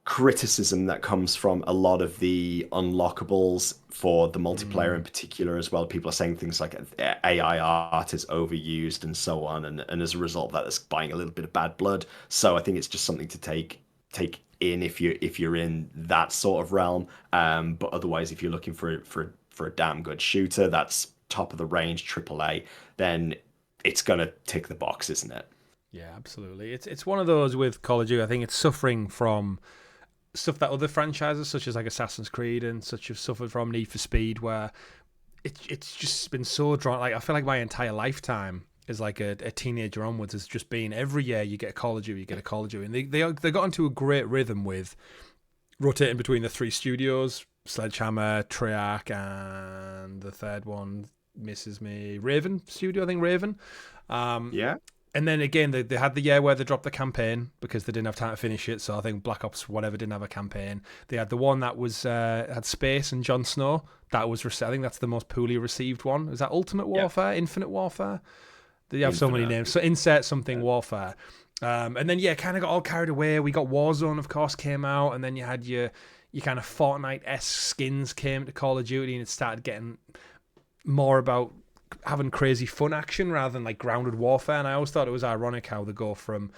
criticism that comes from a lot of the unlockables for the multiplayer in particular as well. People are saying things like AI art is overused and so on, and as a result of that, it's buying a little bit of bad blood. So I think it's just something to take in if you're in that sort of realm. But otherwise, if you're looking for a damn good shooter that's top of the range AAA, then it's gonna tick the box, isn't it? Yeah, absolutely. It's one of those with Call of Duty. I think it's suffering from stuff that other franchises, such as like Assassin's Creed and such, have suffered from. Need for Speed, where it's just been so drawn. Like, I feel like my entire lifetime is like a teenager onwards has just been every year you get a Call of Duty, and they got into a great rhythm with rotating between the three studios, Sledgehammer, Treyarch, and the third one misses me, Raven Studio, I think Raven. Yeah. And then again, they had the year where they dropped the campaign because they didn't have time to finish it. So I think Black Ops whatever didn't have a campaign. They had the one that was had Space and Jon Snow. That was, I think that's the most poorly received one. Is that Ultimate Warfare, Infinite Warfare? They have so many names. So insert something Warfare. And then kind of got all carried away. We got Warzone, of course, came out, and then you had your kind of Fortnite-esque skins came to Call of Duty, and it started getting more about having crazy fun action rather than like grounded warfare. And I always thought it was ironic how they go from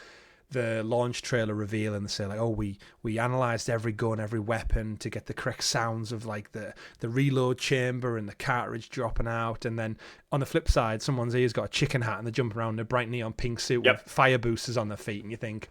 the launch trailer reveal and they say like, oh, we analysed every gun, every weapon to get the correct sounds of like the reload chamber and the cartridge dropping out, and then on the flip side someone's ear's got a chicken hat and they're jumping around in a bright neon pink suit with fire boosters on their feet, and you think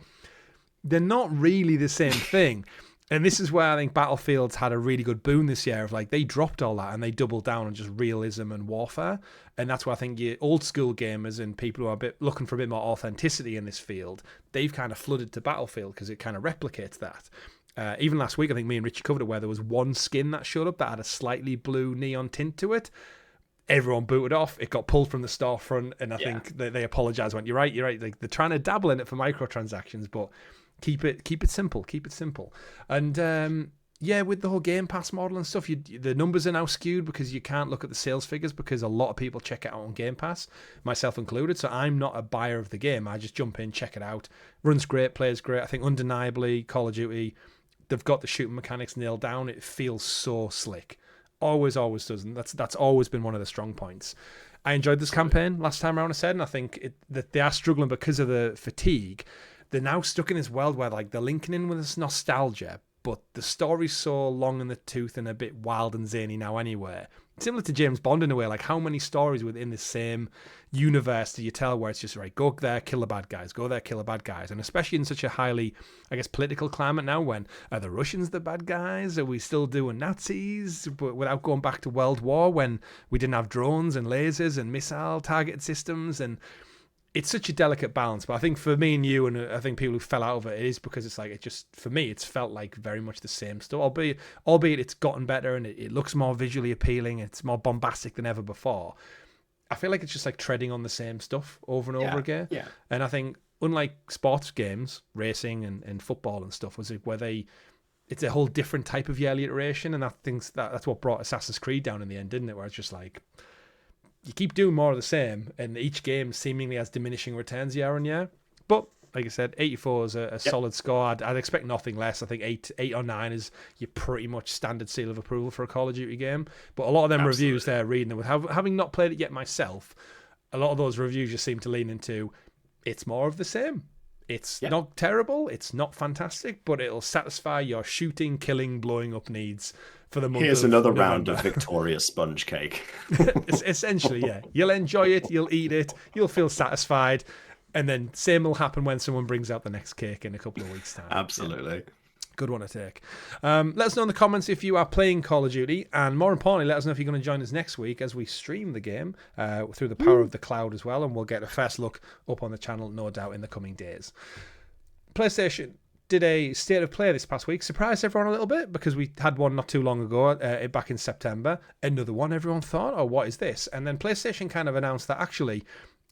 they're not really the same thing. And this is where I think Battlefield's had a really good boon this year of like they dropped all that and they doubled down on just realism and warfare. And that's why I think your old school gamers and people who are a bit looking for a bit more authenticity in this field, they've kind of flooded to Battlefield because it kind of replicates that. Even last week, I think me and Richie covered it where there was one skin that showed up that had a slightly blue neon tint to it. Everyone booted off. It got pulled from the storefront, and I think they apologized. Went, you're right. Like, they're trying to dabble in it for microtransactions, but keep it simple. And with the whole Game Pass model and stuff, the numbers are now skewed because you can't look at the sales figures because a lot of people check it out on Game Pass, myself included. So I'm not a buyer of the game. I just jump in, check it out. Runs great, plays great. I think undeniably Call of Duty, they've got the shooting mechanics nailed down. It feels so slick. Always does, and that's always been one of the strong points. I enjoyed this campaign last time around, I said, and I think that they are struggling because of the fatigue. they're now stuck in this world where like they're linking in with this nostalgia, but the story's so long in the tooth and a bit wild and zany now anyway. Similar to James Bond in a way, like how many stories within the same universe do you tell where it's just, right, go there, kill the bad guys, go there, kill the bad guys. And especially in such a highly, I guess, political climate now, when are the Russians the bad guys? Are we still doing Nazis? But without going back to World War, when we didn't have drones and lasers and missile targeted systems. And it's such a delicate balance. But I think for me and you, and I think people who fell out of it, it is because it's like, it just, for me, it's felt like very much the same stuff, albeit it's gotten better and it looks more visually appealing. It's more bombastic than ever before. I feel like it's just like treading on the same stuff over and over again. Yeah. And I think, unlike sports games, racing and football and stuff, was it where it's a whole different type of yearly iteration. And that's what brought Assassin's Creed down in the end, didn't it? Where it's just like, you keep doing more of the same, and each game seemingly has diminishing returns year on year. But like I said, 84 is a solid score. I'd expect nothing less. I think 8 or 9 is your pretty much standard seal of approval for a Call of Duty game. But a lot of them reviews there, reading them, with having not played it yet myself, a lot of those reviews just seem to lean into, it's more of the same. It's not terrible, it's not fantastic, but it'll satisfy your shooting, killing, blowing up needs for the month. Here's another round of Victoria sponge cake. Essentially, yeah. You'll enjoy it, you'll eat it, you'll feel satisfied, and then same will happen when someone brings out the next cake in a couple of weeks' time. Absolutely. Yeah. Good one to take. Let us know in the comments if you are playing Call of Duty, and more importantly, let us know if you're going to join us next week as we stream the game through the power of the cloud as well, and we'll get a first look up on the channel, no doubt, in the coming days. PlayStation did a state of play this past week, surprised everyone a little bit, because we had one not too long ago, back in September. Another one, everyone thought, oh, what is this? And then PlayStation kind of announced that actually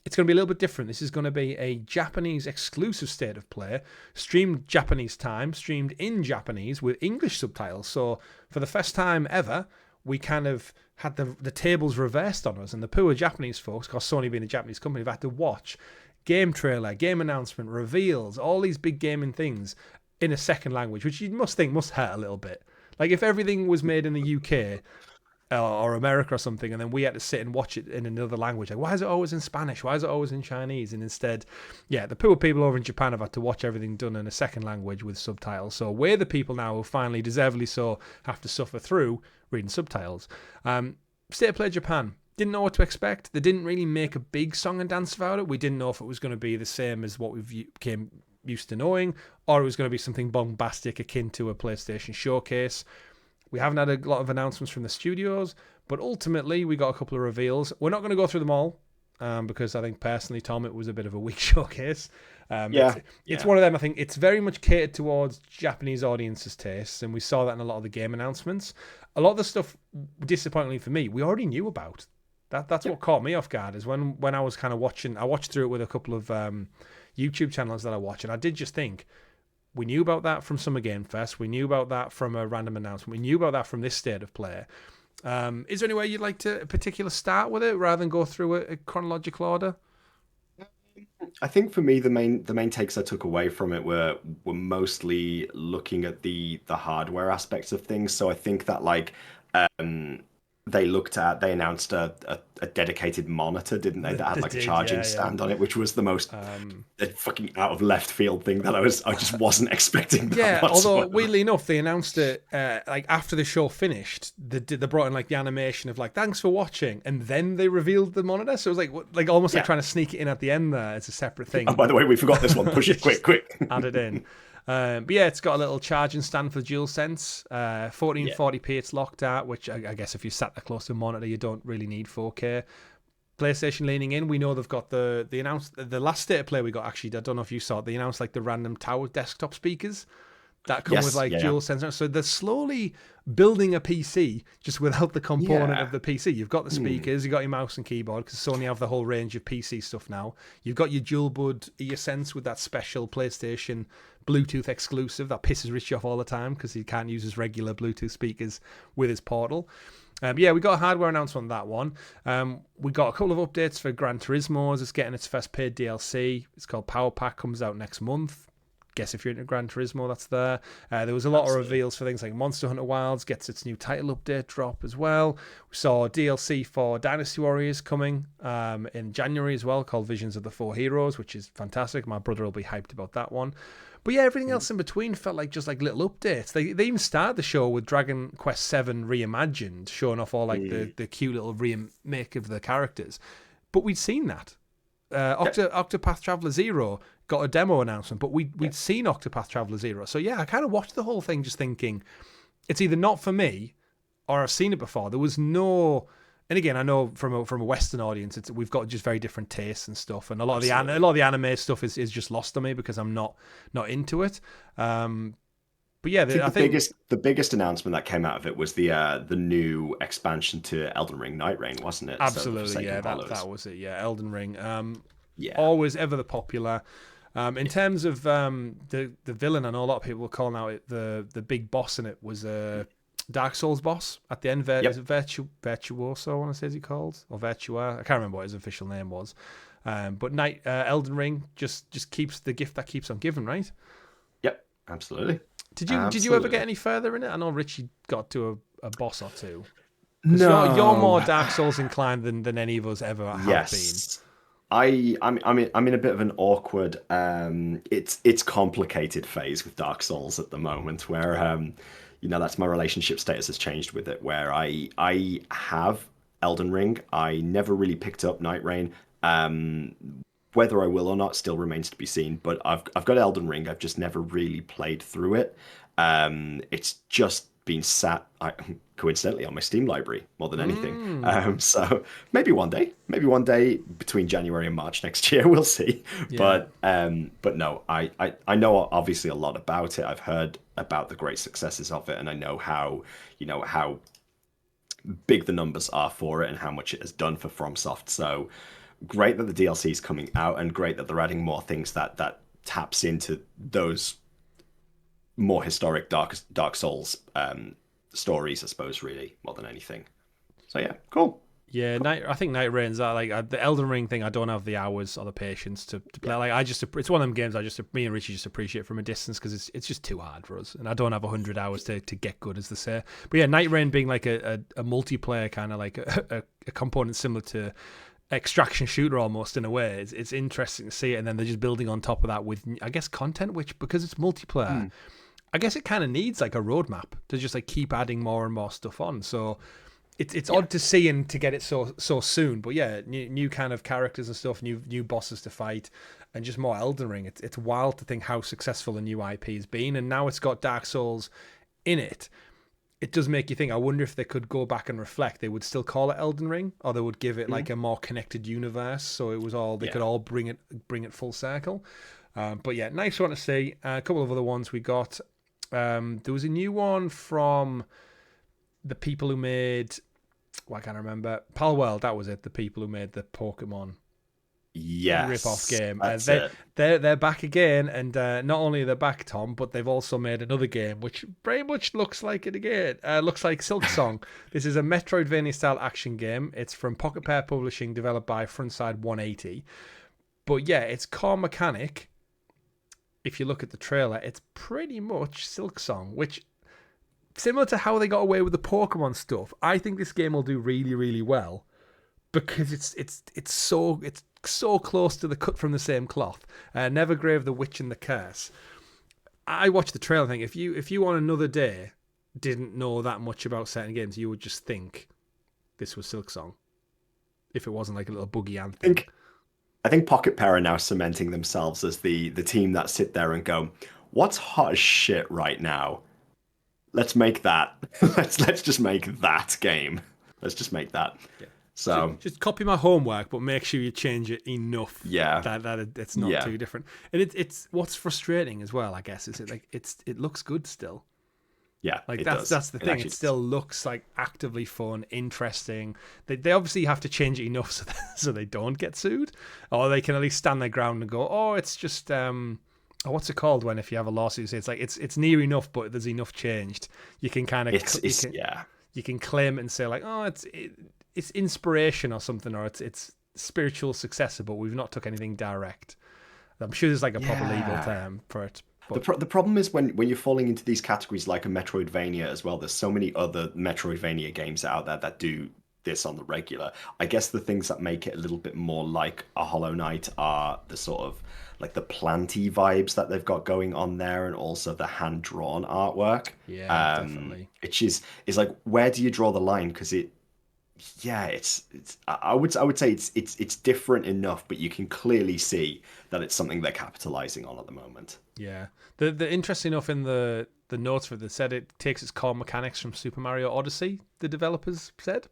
it's going to be a little bit different. This is going to be a Japanese exclusive state of play, streamed Japanese time, streamed in Japanese with English subtitles. So for the first time ever, we kind of had the tables reversed on us, and the poor Japanese folks, because Sony being a Japanese company, have had to watch game trailer, game announcement, reveals, all these big gaming things in a second language, which you must think must hurt a little bit. Like if everything was made in the UK or America or something, and then we had to sit and watch it in another language. Like, why is it always in Spanish? Why is it always in Chinese? And instead, the poor people over in Japan have had to watch everything done in a second language with subtitles. So we're the people now who finally, deservedly so, have to suffer through reading subtitles. State of Play Japan. Didn't know what to expect. They didn't really make a big song and dance about it. We didn't know if it was going to be the same as what we became used to knowing, or it was going to be something bombastic akin to a PlayStation showcase. We haven't had a lot of announcements from the studios, but ultimately we got a couple of reveals. We're not going to go through them all because I think personally, Tom, it was a bit of a weak showcase. It's one of them. I think it's very much catered towards Japanese audiences' tastes, and we saw that in a lot of the game announcements. A lot of the stuff, disappointingly for me, we already knew about. That's what caught me off guard, is when I was kind of watching. I watched through it with a couple of YouTube channels that I watch, and I did just think, we knew about that from Summer Game Fest. We knew about that from a random announcement. We knew about that from this state of play. Is there any way you'd like to particular start with it rather than go through a chronological order? I think for me, the main takes I took away from it were mostly looking at the hardware aspects of things. So I think that they announced a dedicated monitor, didn't they? That had like a charging stand on it, which was the most fucking out of left field thing that I just wasn't expecting. Although weirdly enough, they announced it like after the show finished. They brought in like the animation of like, thanks for watching, and then they revealed the monitor. So it was like almost like trying to sneak it in at the end there. It's a separate thing. Oh, by the way, we forgot this one. Push it quick. Add it in. But yeah, it's got a little charging stand for DualSense. 1440p it's locked at, which I guess if you sat there close to a monitor, you don't really need 4K. PlayStation leaning in. We know they've got the last state of play we got, actually, I don't know if you saw it, they announced like the random tower desktop speakers that come with like DualSense. So they're slowly building a PC just without the component of the PC. You've got the speakers, you've got your mouse and keyboard, because Sony have the whole range of PC stuff now. You've got your dual bud earsense with that special PlayStation Bluetooth exclusive that pisses Richie off all the time because he can't use his regular Bluetooth speakers with his Portal. We got a hardware announcement on that one. We got a couple of updates for Gran Turismo. It's getting its first paid DLC. It's called Power Pack, comes out next month. guess if you're into Gran Turismo, that's there. There was a lot of reveals for things like Monster Hunter Wilds gets its new title update drop as well. We saw DLC for Dynasty Warriors coming in January as well, called Visions of the Four Heroes, which is fantastic. My brother will be hyped about that one. But yeah, everything else in between felt like just like little updates. They even started the show with Dragon Quest VII Reimagined, showing off all like the cute little remake of the characters. But we'd seen that. Octopath Traveler 0 got a demo announcement, but we'd seen Octopath Traveler 0. So yeah, I kind of watched the whole thing just thinking, it's either not for me or I've seen it before. There was no... And again, I know from a Western audience, we've got just very different tastes and stuff, and a lot of the anime stuff is just lost on me because I'm not into it. But yeah, I think the biggest announcement that came out of it was the new expansion to Elden Ring Night Reign, wasn't it? Absolutely, so that was it. Yeah, Elden Ring. Always ever the popular. In terms of the villain, I know a lot of people were calling out the big boss in it was Dark Souls boss at the end. Is it Virtuoso, I want to say, is he called? Or Virtua? I can't remember what his official name was. But Elden Ring just keeps the gift that keeps on giving, right? Yep, absolutely. Did you ever get any further in it? I know Richie got to a boss or two. No, you're more Dark Souls inclined than any of us ever have been. I'm in a bit of an awkward it's complicated phase with Dark Souls at the moment, where that's my relationship status has changed with it, where I have Elden Ring. I never really picked up Night Reign. Whether I will or not still remains to be seen, but I've got Elden Ring. I've just never really played through it. It's just been sat coincidentally on my Steam library more than anything. So maybe one day between January and March next year, we'll see. Yeah. But no, I know obviously a lot about it. I've heard about the great successes of it, and I know how big the numbers are for it and how much it has done for FromSoft. So great that the DLC is coming out, and great that they're adding more things that taps into those more historic Dark Souls stories, I suppose, really, more than anything. So yeah, cool. Yeah, I think Night Reign's the Elden Ring thing. I don't have the hours or the patience to play. Like it's one of them games me and Richie just appreciate from a distance because it's just too hard for us, and I don't have 100 hours to get good, as they say. But yeah, Night Reign being like a multiplayer kind of like a component similar to extraction shooter almost in a way. It's interesting to see it, and then they're just building on top of that with, I guess, content, which because it's multiplayer. I guess it kind of needs like a roadmap to just like keep adding more and more stuff on. So it's odd to see and to get it so soon. But yeah, new kind of characters and stuff, new bosses to fight, and just more Elden Ring. It's wild to think how successful the new IP has been, and now it's got Dark Souls in it. It does make you think. I wonder if they could go back and reflect. They would still call it Elden Ring, or they would give it like a more connected universe. So it was all they could all bring it full circle. But yeah, nice one to see. A couple of other ones we got. There was a new one from the people who made, I can't remember, Palworld, that was it, the people who made the Pokemon rip-off game. They're back again, and not only are they back, Tom, but they've also made another game, which very much looks like it again. Looks like Silksong. This is a Metroidvania-style action game. It's from Pocket Pair Publishing, developed by Frontside 180. But yeah, its core mechanic, if you look at the trailer, it's pretty much Silksong, which, similar to how they got away with the Pokemon stuff, I think this game will do really, really well because it's so close to the cut from the same cloth. Nevergrave, The Witch and the Curse. I watched the trailer and think if you on another day didn't know that much about certain games, you would just think this was Silksong. If it wasn't like a little buggy anthem. I think Pocket Pair are now cementing themselves as the team that sit there and go, what's hot as shit right now? Let's make that. let's just make that game. Let's just make that. Yeah. So just copy my homework, but make sure you change it enough. Yeah. That it's not too different. And it's what's frustrating as well, I guess, is it looks good still. Yeah, like that's the thing. It still looks like actively fun, interesting. They obviously have to change it enough so they don't get sued, or they can at least stand their ground and go, oh, it's just what's it called when if you have a lawsuit, it's like it's near enough, but there's enough changed. You can kind of you can claim it and say like, oh, it's inspiration or something, or it's spiritual successor, but we've not took anything direct. I'm sure there's like a proper legal term for it. The problem is when you're falling into these categories like a Metroidvania as well. There's so many other Metroidvania games out there that do this on the regular. I guess the things that make it a little bit more like a Hollow Knight are the sort of like the planty vibes that they've got going on there, and also the hand-drawn artwork. Yeah, definitely. Which is like, where do you draw the line? Because it's I would say it's different enough, but you can clearly see that it's something they're capitalizing on at the moment. Yeah, the interesting enough in the notes for it, they said it takes its core mechanics from Super Mario Odyssey. The developers said,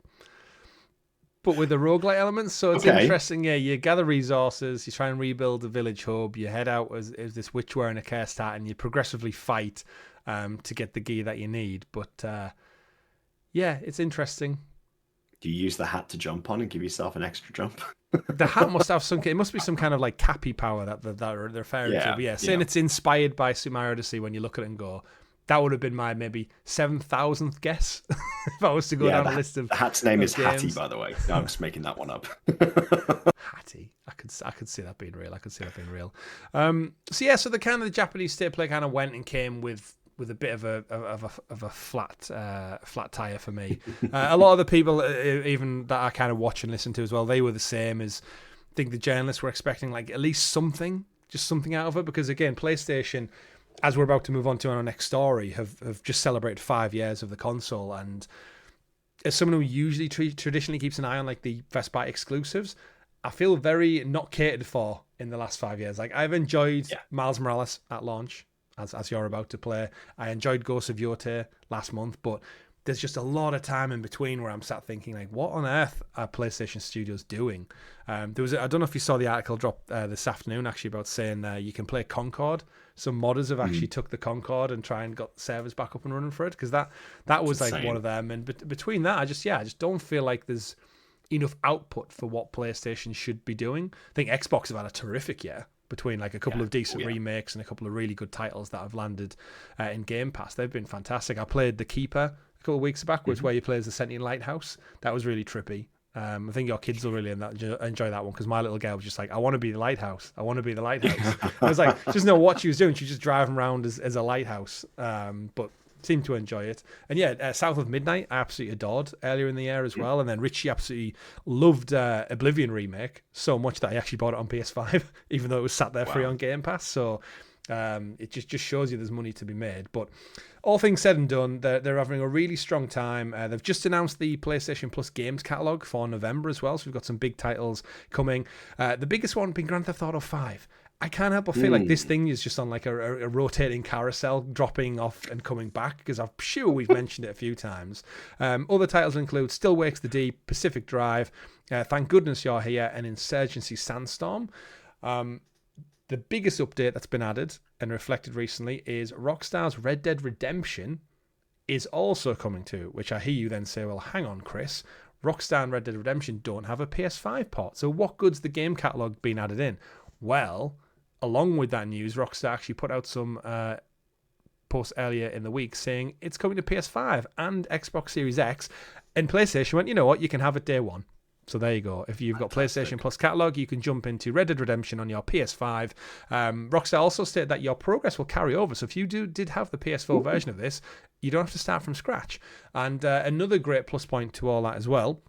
but with the roguelite elements. So it's interesting. Yeah, you gather resources, you try and rebuild the village hub, you head out as this witch wearing a care stat, and you progressively fight to get the gear that you need. But yeah, it's interesting. Do you use the hat to jump on and give yourself an extra jump? The hat must have it must be some kind of like cappy power that they're referring to. But yeah, saying it's inspired by Super Mario Odyssey, when you look at it and go, that would have been my maybe 7,000th guess if I was to go down a list of. The hat's name is games. Hattie, by the way. No, I'm just making that one up. Hattie, I could see that being real. So the kind of the Japanese state play kind of went and came with a bit of a flat tire for me. A lot of the people, even that I kind of watch and listen to as well, they were the same. As I think the journalists were expecting like at least something out of it, because again, PlayStation, as we're about to move on to our next story, have just celebrated 5 years of the console. And as someone who usually traditionally keeps an eye on like the first party exclusives, I feel very not catered for in the last 5 years. Like, I've enjoyed Miles Morales at launch, as you're about to play. I enjoyed Ghost of Yotei last month, but there's just a lot of time in between where I'm sat thinking, like, what on earth are PlayStation Studios doing? I don't know if you saw the article drop this afternoon, actually, about saying you can play Concord. Some modders have actually took the Concord and try and got the servers back up and running for it, because that was like one of them. And between that, I just don't feel like there's enough output for what PlayStation should be doing. I think Xbox have had a terrific year, between like a couple of decent remakes and a couple of really good titles that have landed in Game Pass. They've been fantastic. I played The Keeper a couple of weeks back, which where you play as the Sentient Lighthouse. That was really trippy. I think your kids will really enjoy that one, because my little girl was just like, I want to be the lighthouse. I want to be the lighthouse. I was like, she doesn't know what she was doing. She was just driving around as a lighthouse. But seemed to enjoy it. And yeah, South of Midnight, I absolutely adored earlier in the year as well. And then Richie absolutely loved Oblivion Remake so much that he actually bought it on PS5, even though it was sat there free on Game Pass. So it just shows you there's money to be made. But all things said and done, they're having a really strong time. They've just announced the PlayStation Plus games catalog for November as well. So we've got some big titles coming. The biggest one being Grand Theft Auto 5. I can't help but feel like this thing is just on like a rotating carousel, dropping off and coming back, because I'm sure we've mentioned it a few times. Other titles include Still Wakes the Deep, Pacific Drive, Thank Goodness You're Here, and Insurgency Sandstorm. The biggest update that's been added and reflected recently is Rockstar's Red Dead Redemption is also coming to, which I hear you then say, well, hang on, Chris. Rockstar and Red Dead Redemption don't have a PS5 port, so what good's the game catalogue being added in? Well, along with that news, Rockstar actually put out some posts earlier in the week saying it's coming to PS5 and Xbox Series X, and PlayStation went, you know what, you can have it day one. So there you go. If you've got PlayStation Plus catalog, you can jump into Red Dead Redemption on your PS5. Rockstar also stated that your progress will carry over. So if you did have the PS4 version of this, you don't have to start from scratch. And another great plus point to all that as well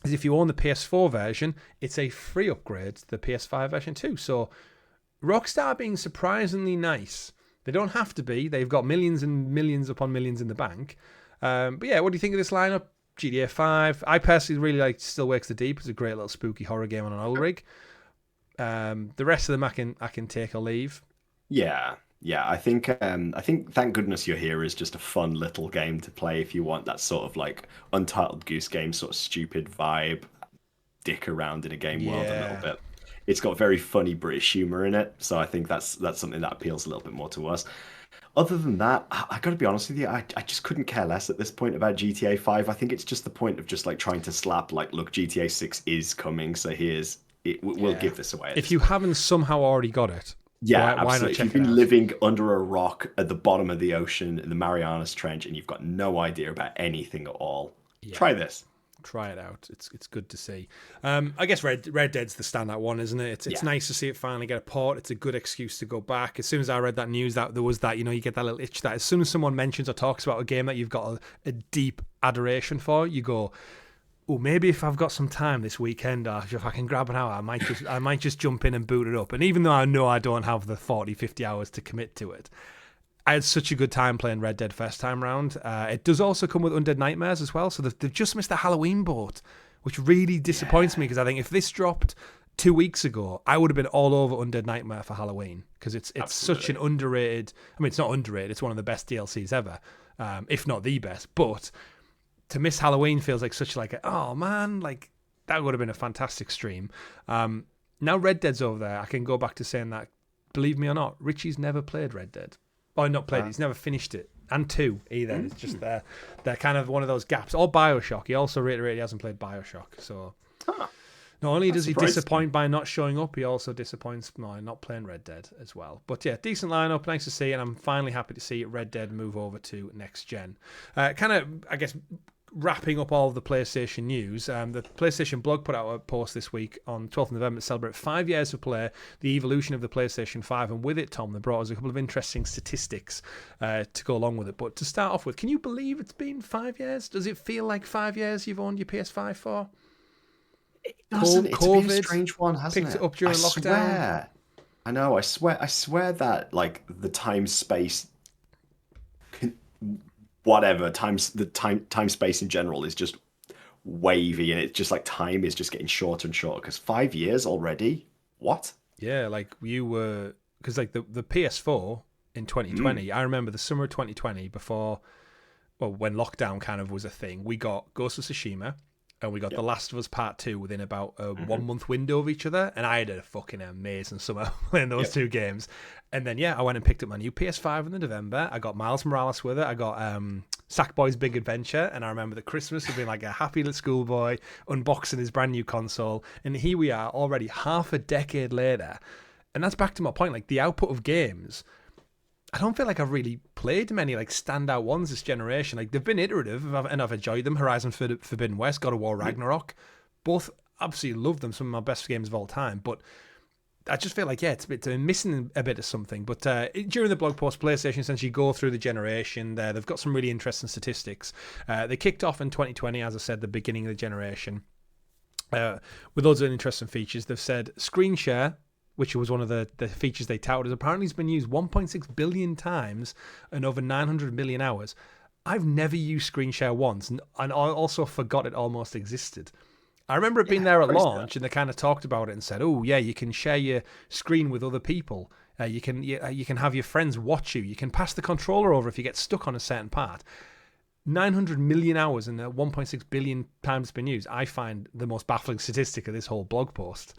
is if you own the PS4 version, it's a free upgrade to the PS5 version too. So Rockstar being surprisingly nice. They don't have to be. They've got millions and millions upon millions in the bank. But yeah, what do you think of this lineup? GTA 5. I personally really like Still Wakes the Deep. It's a great little spooky horror game on an oil rig. The rest of them I can take or leave. Yeah. I think Thank Goodness You're Here is just a fun little game to play if you want that sort of like Untitled Goose Game sort of stupid vibe, dick around in a game world a little bit. It's got very funny British humor in it, so I think that's something that appeals a little bit more to us. Other than that, I got to be honest with you, I just couldn't care less at this point about GTA 5. I think it's just the point of just like trying to slap like, look, GTA 6 is coming, so we'll give this away. If you haven't somehow already got it, why not check if you've been living under a rock at the bottom of the ocean in the Marianas Trench and you've got no idea about anything at all, try this. Try it out. It's good to see. I guess Red Dead's the standout one, isn't it? It's nice to see it finally get a port. It's a good excuse to go back. As soon as I read that news that there was that, you get that little itch that as soon as someone mentions or talks about a game that you've got a deep adoration for, you go, oh, maybe if I've got some time this weekend, or if I can grab an hour, I might just jump in and boot it up. And even though I know I don't have the 40, 50 hours to commit to it, I had such a good time playing Red Dead first time round. It does also come with Undead Nightmares as well, so they've just missed the Halloween boat, which really disappoints me, because I think if this dropped 2 weeks ago, I would have been all over Undead Nightmare for Halloween, because it's such an underrated... I mean, it's not underrated, it's one of the best DLCs ever, if not the best, but to miss Halloween feels like such oh man, that would have been a fantastic stream. Now Red Dead's over there, I can go back to saying that, believe me or not, Richie's never played Red Dead. Oh, not played it. He's never finished it. And 2 either. It's just they're kind of one of those gaps. Or Bioshock. He also reiterated he hasn't played Bioshock. So not only does he disappoint by not showing up, he also disappoints by not playing Red Dead as well. But yeah, decent lineup. Nice to see. And I'm finally happy to see Red Dead move over to next gen. Kind of, I guess, wrapping up all of the PlayStation news, the PlayStation blog put out a post this week on 12th of November to celebrate 5 years of play, the evolution of the PlayStation 5, and with it, Tom, they brought us a couple of interesting statistics to go along with it. But to start off with, can you believe it's been 5 years? Does it feel like 5 years you've owned your PS5 for? It doesn't. It's been a strange one, hasn't picked it up during lockdown. Swear. I know. I swear that the time space, whatever the time space in general is just wavy, and it's just time is just getting shorter and shorter. Because 5 years already. What? Yeah, you were, because the PS4 in 2020. I remember the summer of 2020 before. Well, when lockdown kind of was a thing, we got Ghost of Tsushima. And we got The Last of Us Part 2 within about a 1 month window of each other. And I had a fucking amazing summer playing those two games. And then, I went and picked up my new PS5 in November. I got Miles Morales with it. I got Sackboy's Big Adventure. And I remember that Christmas had been like a happy little schoolboy unboxing his brand new console. And here we are already half a decade later. And that's back to my point. The output of games... I don't feel like I've really played many standout ones this generation. They've been iterative, and I've enjoyed them. Horizon Forbidden West, God of War Ragnarok, both absolutely love them. Some of my best games of all time. But I just feel like it's been missing a bit of something. But during the blog post, PlayStation essentially go through the generation. They've got some really interesting statistics. They kicked off in 2020, as I said, the beginning of the generation, with loads of interesting features. They've said screen share, which was one of the features they touted, apparently has been used 1.6 billion times and over 900 million hours. I've never used screen share once, and I also forgot it almost existed. I remember it being there at launch, and they kind of talked about it and said, oh, yeah, you can share your screen with other people. You can have your friends watch you. You can pass the controller over if you get stuck on a certain part. 900 million hours and 1.6 billion times been used. I find the most baffling statistic of this whole blog post.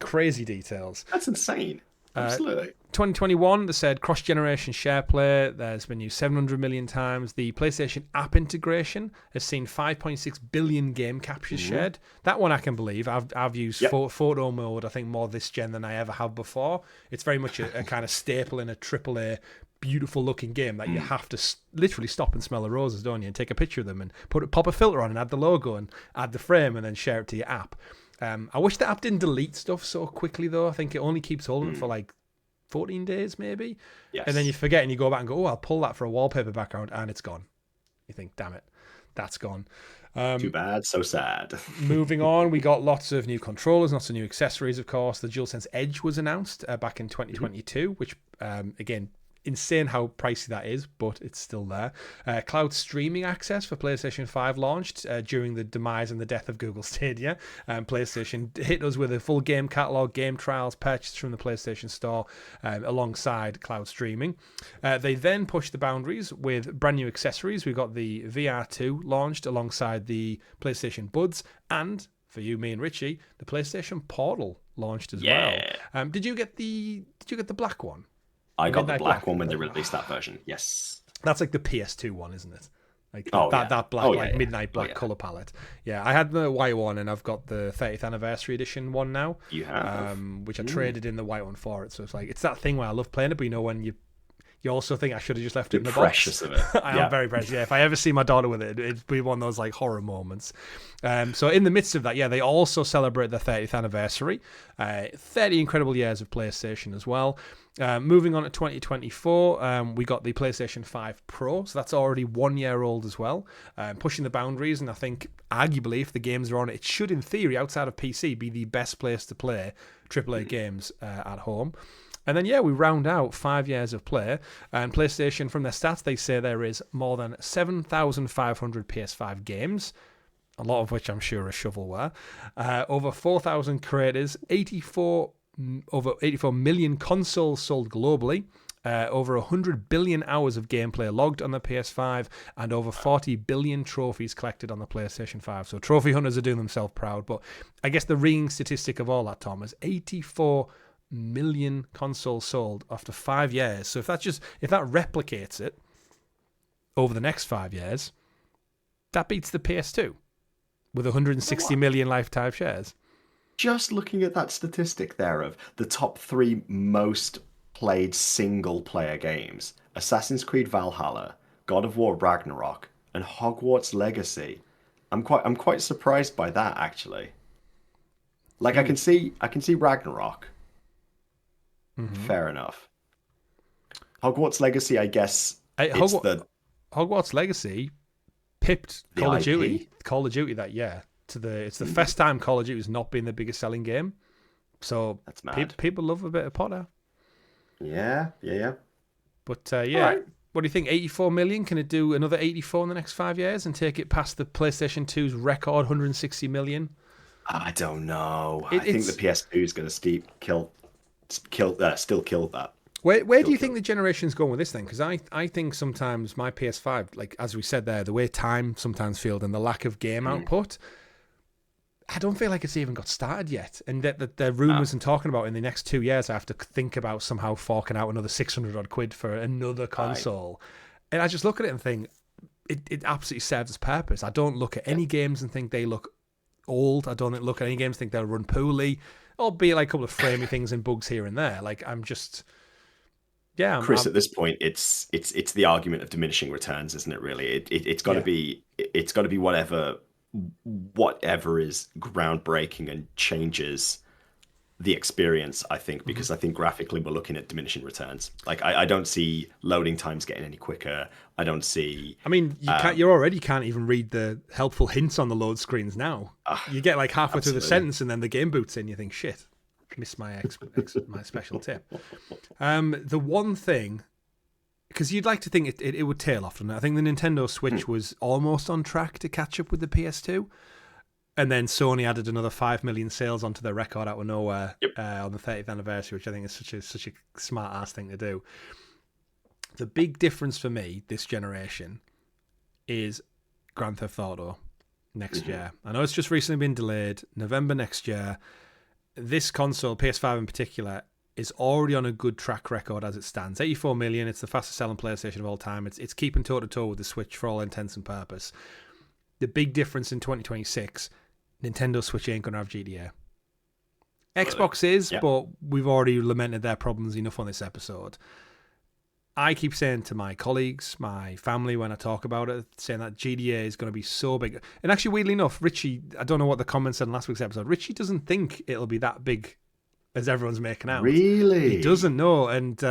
Crazy details. That's insane. Absolutely. 2021, they said cross-generation share play. There's been used 700 million times. The PlayStation app integration has seen 5.6 billion game captures shared. That one I can believe. I've used photo mode, I think, more this gen than I ever have before. It's very much a kind of staple in a AAA beautiful-looking game that you have to literally stop and smell the roses, don't you, and take a picture of them and pop a filter on and add the logo and add the frame and then share it to your app. I wish the app didn't delete stuff so quickly, though. I think it only keeps holding for 14 days, maybe. Yes. And then you forget and you go back and go, oh, I'll pull that for a wallpaper background, and it's gone. You think, damn it, that's gone. Too bad, so sad. Moving on, we got lots of new controllers, lots of new accessories, of course. The DualSense Edge was announced back in 2022, which, again, insane how pricey that is, but it's still there. Cloud streaming access for PlayStation 5 launched during the demise and the death of Google Stadia. PlayStation hit us with a full game catalog, game trials purchased from the PlayStation Store alongside cloud streaming. They then pushed the boundaries with brand new accessories. We got the VR2 launched alongside the PlayStation Buds, and for you, me and Richie, the PlayStation Portal launched as well. Did you get the black one? I got the black one when they released that version. Yes, that's the PS2 one, isn't it? That black, midnight black color palette. Yeah, I had the white one, and I've got the 30th anniversary edition one now. You have, which I traded in the white one for it. So it's that thing where I love playing it, but when you You also think I should have just left it in the precious box. Of it. I am very precious. Yeah, if I ever see my daughter with it, it'd be one of those like horror moments. So in the midst of that, they also celebrate their 30th anniversary. 30 incredible years of PlayStation as well. Moving on to 2024, we got the PlayStation 5 Pro, so that's already 1 year old as well, pushing the boundaries, and I think arguably if the games are on it should in theory outside of PC be the best place to play AAA games at home. And then we round out 5 years of play, and PlayStation, from their stats, they say there is more than 7,500 PS5 games, a lot of which I'm sure are shovelware, over 4,000 creators, over 84 million consoles sold globally, over 100 billion hours of gameplay logged on the PS5, and over 40 billion trophies collected on the PlayStation 5. So trophy hunters are doing themselves proud. But I guess the ringing statistic of all that, Tom, is 84 million consoles sold after 5 years. So if that replicates it over the next 5 years, that beats the PS2 with 160 million lifetime shares. Just looking at that statistic there of the top 3 most played single player games: Assassin's Creed Valhalla, God of War Ragnarok, and Hogwarts Legacy. I'm quite surprised by that, actually. Like, I can see Ragnarok. Mm-hmm. Fair enough. Hogwarts Legacy, I guess. Hogwarts Legacy pipped Call of Duty that year. It's the first time Call of Duty has not been the biggest selling game. So that's mad. People love a bit of Potter. Yeah. But right. What do you think? 84 million? Can it do another 84 in the next 5 years and take it past the PlayStation 2's record 160 million? I don't know. I think the PS2 is going to still kill that. Where do you think the generation's going with this thing? Because I think sometimes my PS5, like as we said there, the way time sometimes feels and the lack of game output, I don't feel like it's even got started yet. And that the rumours and talking about in the next 2 years, I have to think about somehow forking out another 600 odd quid for another console. And I just look at it and think, it absolutely serves its purpose. I don't look at any games and think they look old. I don't look at any games and think they'll run poorly, albeit like a couple of framey things and bugs here and there. Like I'm just... Yeah, Chris, at this point, it's the argument of diminishing returns, isn't it? Really, it's got to be whatever is groundbreaking and changes the experience. I think because I think graphically we're looking at diminishing returns. Like I don't see loading times getting any quicker. I don't see. I mean, you already can't even read the helpful hints on the load screens now. You get like halfway through the sentence and then the game boots in. You think shit. Missed my my special tip. The one thing, because you'd like to think it would tail off from that. I think the Nintendo Switch was almost on track to catch up with the PS2, and then Sony added another 5 million sales onto their record out of nowhere on the 30th anniversary, which I think is such a smart ass thing to do. The big difference for me this generation is Grand Theft Auto next year. I know it's just recently been delayed, November next year. This console, PS5 in particular, is already on a good track record as it stands. 84 million, it's the fastest selling PlayStation of all time. It's keeping toe-to-toe with the Switch for all intents and purpose. The big difference in 2026, Nintendo Switch ain't going to have GTA. Xbox is, but we've already lamented their problems enough on this episode. I keep saying to my colleagues, my family, when I talk about it, saying that GTA is going to be so big. And actually, weirdly enough, Richie, I don't know what the comments said in last week's episode, Richie doesn't think it'll be that big as everyone's making out. Really? He doesn't know. And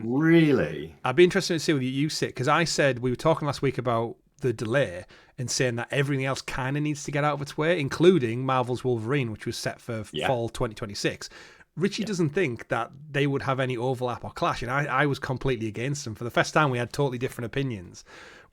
really? I'd be interested to see where you sit, because I said, we were talking last week about the delay and saying that everything else kind of needs to get out of its way, including Marvel's Wolverine, which was set for fall 2026. Richie doesn't think that they would have any overlap or clash, and I was completely against them. For the first time, we had totally different opinions.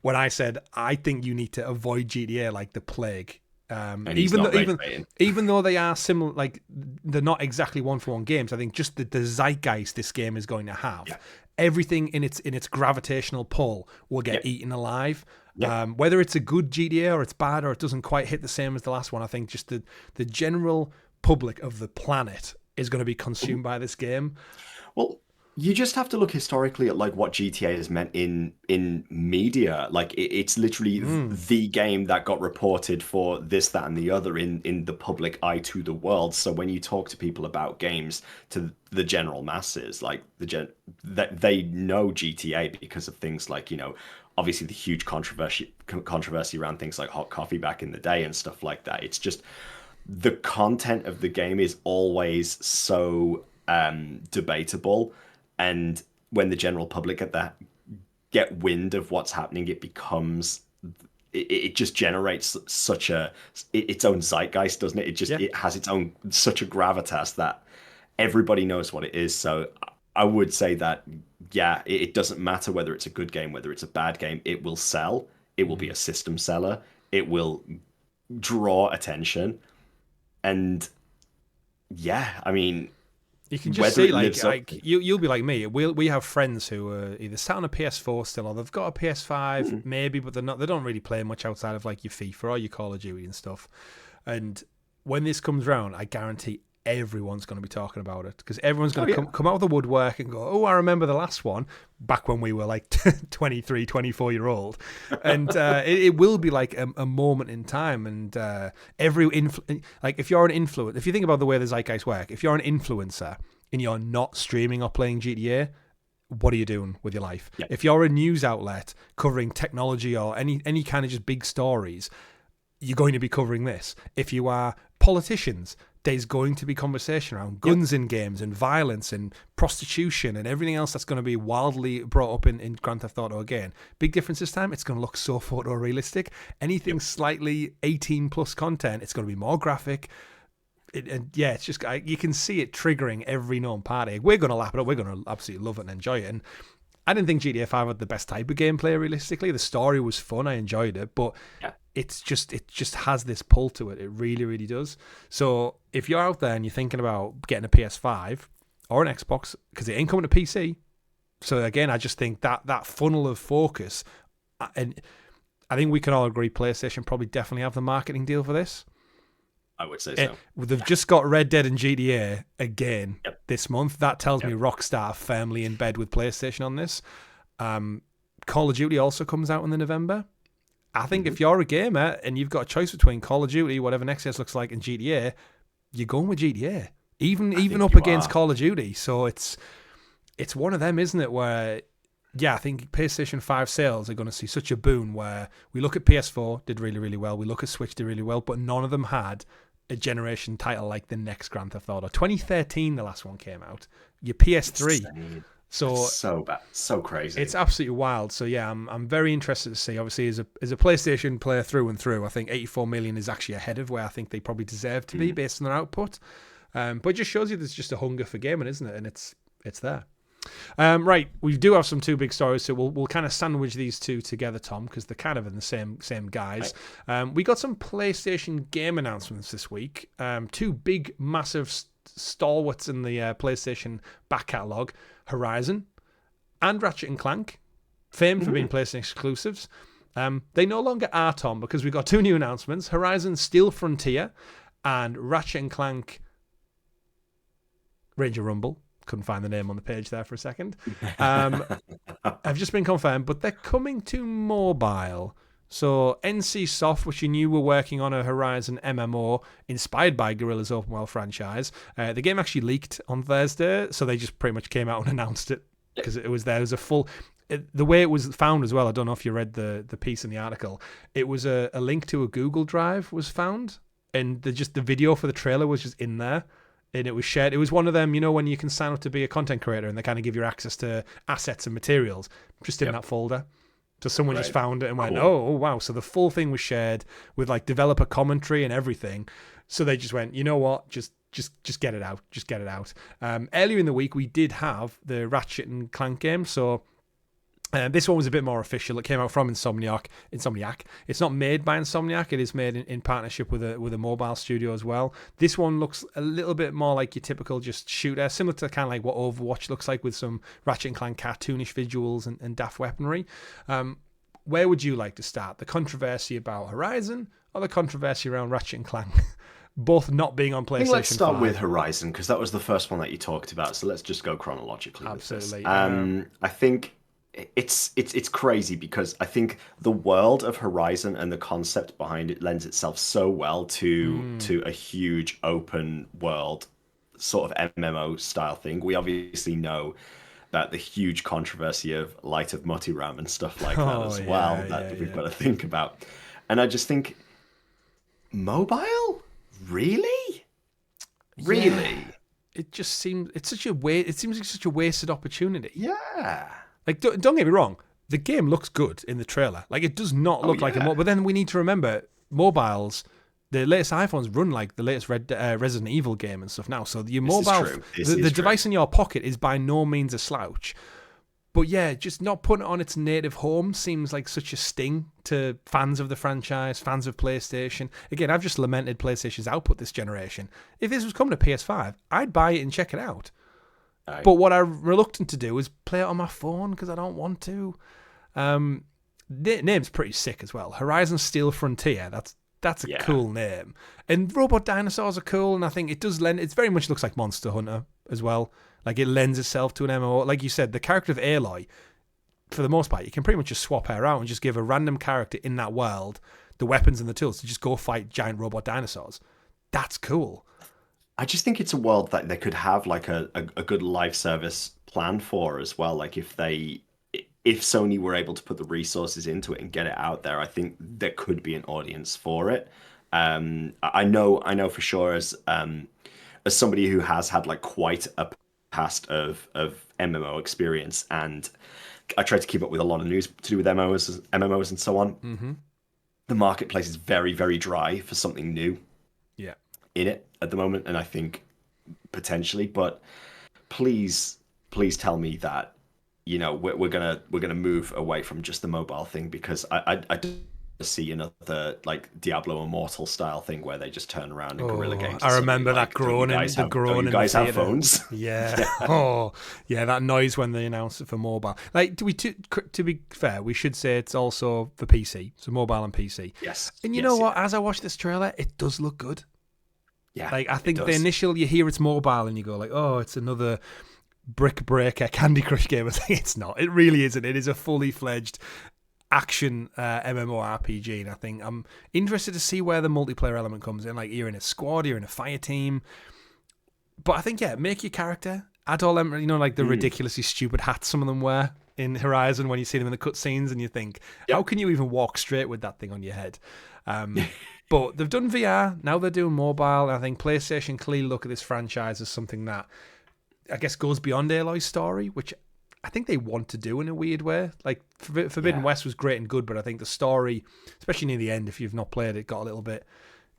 When I said, I think you need to avoid GTA like the plague. Even though they are similar, like they're not exactly one-for-one games, I think just the zeitgeist this game is going to have, everything in its gravitational pull will get eaten alive. Whether it's a good GTA or it's bad or it doesn't quite hit the same as the last one, I think just the general public of the planet is going to be consumed by this game. Well, You just have to look historically at like what GTA has meant in media. Like it's literally the game that got reported for this, that, and the other in the public eye to the world. So when you talk to people about games, to the general masses, like that they know GTA because of things like, you know, obviously the huge controversy around things like hot coffee back in the day and stuff like that. It's just the content of the game is always so debatable, and when the general public get wind of what's happening, it becomes it just generates such its own zeitgeist, doesn't it? It has its own such a gravitas that everybody knows what it is. So I would say that it doesn't matter whether it's a good game, whether it's a bad game, it will sell. It will be a system seller. It will draw attention. And I mean, you can just see like you'll be like me. We have friends who are either sat on a PS4 still, or they've got a PS5 maybe, but they don't really play much outside of like your FIFA or your Call of Duty and stuff. And when this comes around, I guarantee everyone's going to be talking about it, because everyone's going to come out of the woodwork and go, oh, I remember the last one back when we were like 23, 24-year-old. And it will be like a moment in time. And like if you're an influencer, if you think about the way the zeitgeist work, if you're an influencer and you're not streaming or playing GTA, what are you doing with your life? Yeah. If you're a news outlet covering technology or any kind of just big stories, you're going to be covering this. If you are politicians, there's going to be conversation around guns in games and violence and prostitution and everything else that's going to be wildly brought up in Grand Theft Auto again. Big difference this time, it's going to look so photorealistic. Anything slightly 18 plus content, it's going to be more graphic. It's just, you can see it triggering every known party. We're going to lap it up. We're going to absolutely love it and enjoy it. And I didn't think GTA 5 had the best type of gameplay realistically. The story was fun. I enjoyed it, but it just has this pull to it. It really, really does. So if you're out there and you're thinking about getting a PS5 or an Xbox, because it ain't coming to PC. So again, I just think that funnel of focus, and I think we can all agree PlayStation probably definitely have the marketing deal for this. I would say so. They've just got Red Dead and GTA again this month. That tells me Rockstar are firmly in bed with PlayStation on this. Call of Duty also comes out in the November. I think if you're a gamer and you've got a choice between Call of Duty, whatever next year's looks like, and GTA, you're going with GTA. Even up against Call of Duty. So it's one of them, isn't it, where I think PlayStation 5 sales are going to see such a boom where we look at PS4, did really, really well. We look at Switch, did really well, but none of them had a generation title like the next Grand Theft Auto. 2013, the last one came out. Your PS3. Insane. So bad, so crazy. It's absolutely wild. So I'm very interested to see. Obviously, as a PlayStation player through and through, I think 84 million is actually ahead of where I think they probably deserve to be based on their output. But it just shows you there's just a hunger for gaming, isn't it? And it's there. Right, we do have some two big stories, so we'll kind of sandwich these two together, Tom, because they're kind of in the same guys. Right. We got some PlayStation game announcements this week. Two big, massive stalwarts in the PlayStation back catalogue, Horizon and Ratchet and Clank, famed for being PlayStation exclusives. They no longer are, Tom, because we got two new announcements: Horizon Steel Frontier and Ratchet and Clank Ranger Rumble. Couldn't find the name on the page there for a second. Have just been confirmed, but they're coming to mobile. So NC Soft, which you knew were working on a Horizon MMO inspired by Guerrilla's open world franchise, the game actually leaked on Thursday, so they just pretty much came out and announced it because it was there. It was a full... the way it was found as well, I don't know if you read the piece in the article, it was a link to a Google Drive was found, and the video for the trailer was just in there. And it was shared. It was one of them, you know, when you can sign up to be a content creator and they kind of give you access to assets and materials just in that folder. So someone just found it and went, oh, wow. So the full thing was shared with like developer commentary and everything. So they just went, you know what, just get it out. Just get it out. Earlier in the week, we did have the Ratchet and Clank game. So this one was a bit more official. It came out from Insomniac. It's not made by Insomniac. It is made in partnership with a mobile studio as well. This one looks a little bit more like your typical just shooter, similar to kind of like what Overwatch looks like, with some Ratchet and Clank cartoonish visuals and daft weaponry. Where would you like to start? The controversy about Horizon or the controversy around Ratchet and Clank? both not being on PlayStation 5. I think let's start with Horizon, because that was the first one that you talked about. So let's just go chronologically. Absolutely. With this. I think it's crazy because I think the world of Horizon and the concept behind it lends itself so well to a huge open world sort of MMO style thing. We obviously know that the huge controversy of Light of Mutiram and stuff like that as well that we've got to think about. And I just think, mobile? Really? Yeah. It just seems it seems like such a wasted opportunity. Yeah. Like, don't get me wrong, the game looks good in the trailer. Like, it does not look like a mobile. But then we need to remember, mobiles, the latest iPhones run like the latest Resident Evil game and stuff now. So your mobile, the device in your pocket is by no means a slouch. But yeah, just not putting it on its native home seems like such a sting to fans of the franchise, fans of PlayStation. Again, I've just lamented PlayStation's output this generation. If this was coming to PS5, I'd buy it and check it out. But what I'm reluctant to do is play it on my phone because I don't want to. Name's pretty sick as well. Horizon Steel Frontier. That's a cool name. And robot dinosaurs are cool, and I think it does lend. It very much looks like Monster Hunter as well. Like, it lends itself to an MMO. Like you said, the character of Aloy, for the most part, you can pretty much just swap her out and just give a random character in that world the weapons and the tools to just go fight giant robot dinosaurs. That's cool. I just think it's a world that they could have like a good live service plan for as well. Like if Sony were able to put the resources into it and get it out there, I think there could be an audience for it. I know for sure as somebody who has had like quite a past of MMO experience, and I try to keep up with a lot of news to do with MMOs and so on. Mm-hmm. The marketplace is very, very dry for something new. Yeah. In it at the moment, and I think potentially, but please tell me that we're gonna move away from just the mobile thing, because I don't see another like Diablo Immortal style thing where they just turn around and Guerrilla Games. I remember that groaning. You guys have phones? Yeah. That noise when they announced it for mobile. Like, to be fair, we should say it's also for PC, so mobile and PC. Yes. And you know what? As I watch this trailer, it does look good. Yeah, like I think the initial, you hear it's mobile and you go like, oh, it's another brick breaker Candy Crush game. It's not. It really isn't. It is a fully fledged action MMORPG, and I think I'm interested to see where the multiplayer element comes in. Like, you're in a squad, you're in a fire team, but I think make your character, add all them, like the ridiculously stupid hats some of them wear in Horizon when you see them in the cutscenes, and you think, how can you even walk straight with that thing on your head? But they've done VR, now they're doing mobile, and I think PlayStation clearly look at this franchise as something that I guess goes beyond Aloy's story, which I think they want to do in a weird way. Like, Forbidden West was great and good, but I think the story, especially near the end, if you've not played it, got a little bit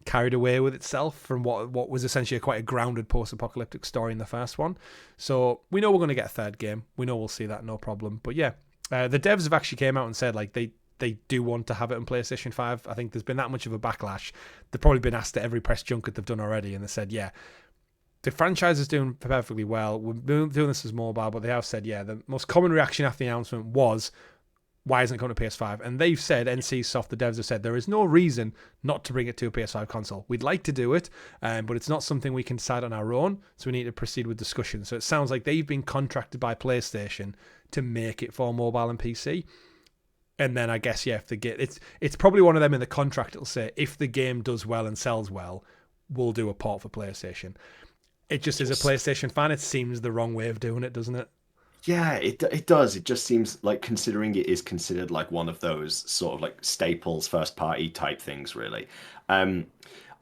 carried away with itself from what was essentially quite a grounded post-apocalyptic story in the first one. So we know we're going to get a third game. We know we'll see that, no problem. But yeah, the devs have actually came out and said like they do want to have it on PlayStation 5. I think there's been that much of a backlash. They've probably been asked at every press junket they've done already, and they said, the franchise is doing perfectly well. We're doing this as mobile, but they have said, the most common reaction after the announcement was, why isn't it coming to PS5? And they've said, NCSoft, the devs have said, there is no reason not to bring it to a PS5 console. We'd like to do it, but it's not something we can decide on our own, so we need to proceed with discussion. So it sounds like they've been contracted by PlayStation to make it for mobile and PC. And then I guess, if it's probably one of them in the contract, it'll say, if the game does well and sells well, we'll do a port for PlayStation. It just, as a PlayStation fan, it seems the wrong way of doing it, doesn't it? Yeah, it does. It just seems like, considering it is considered like one of those sort of like staples, first party type things, really. I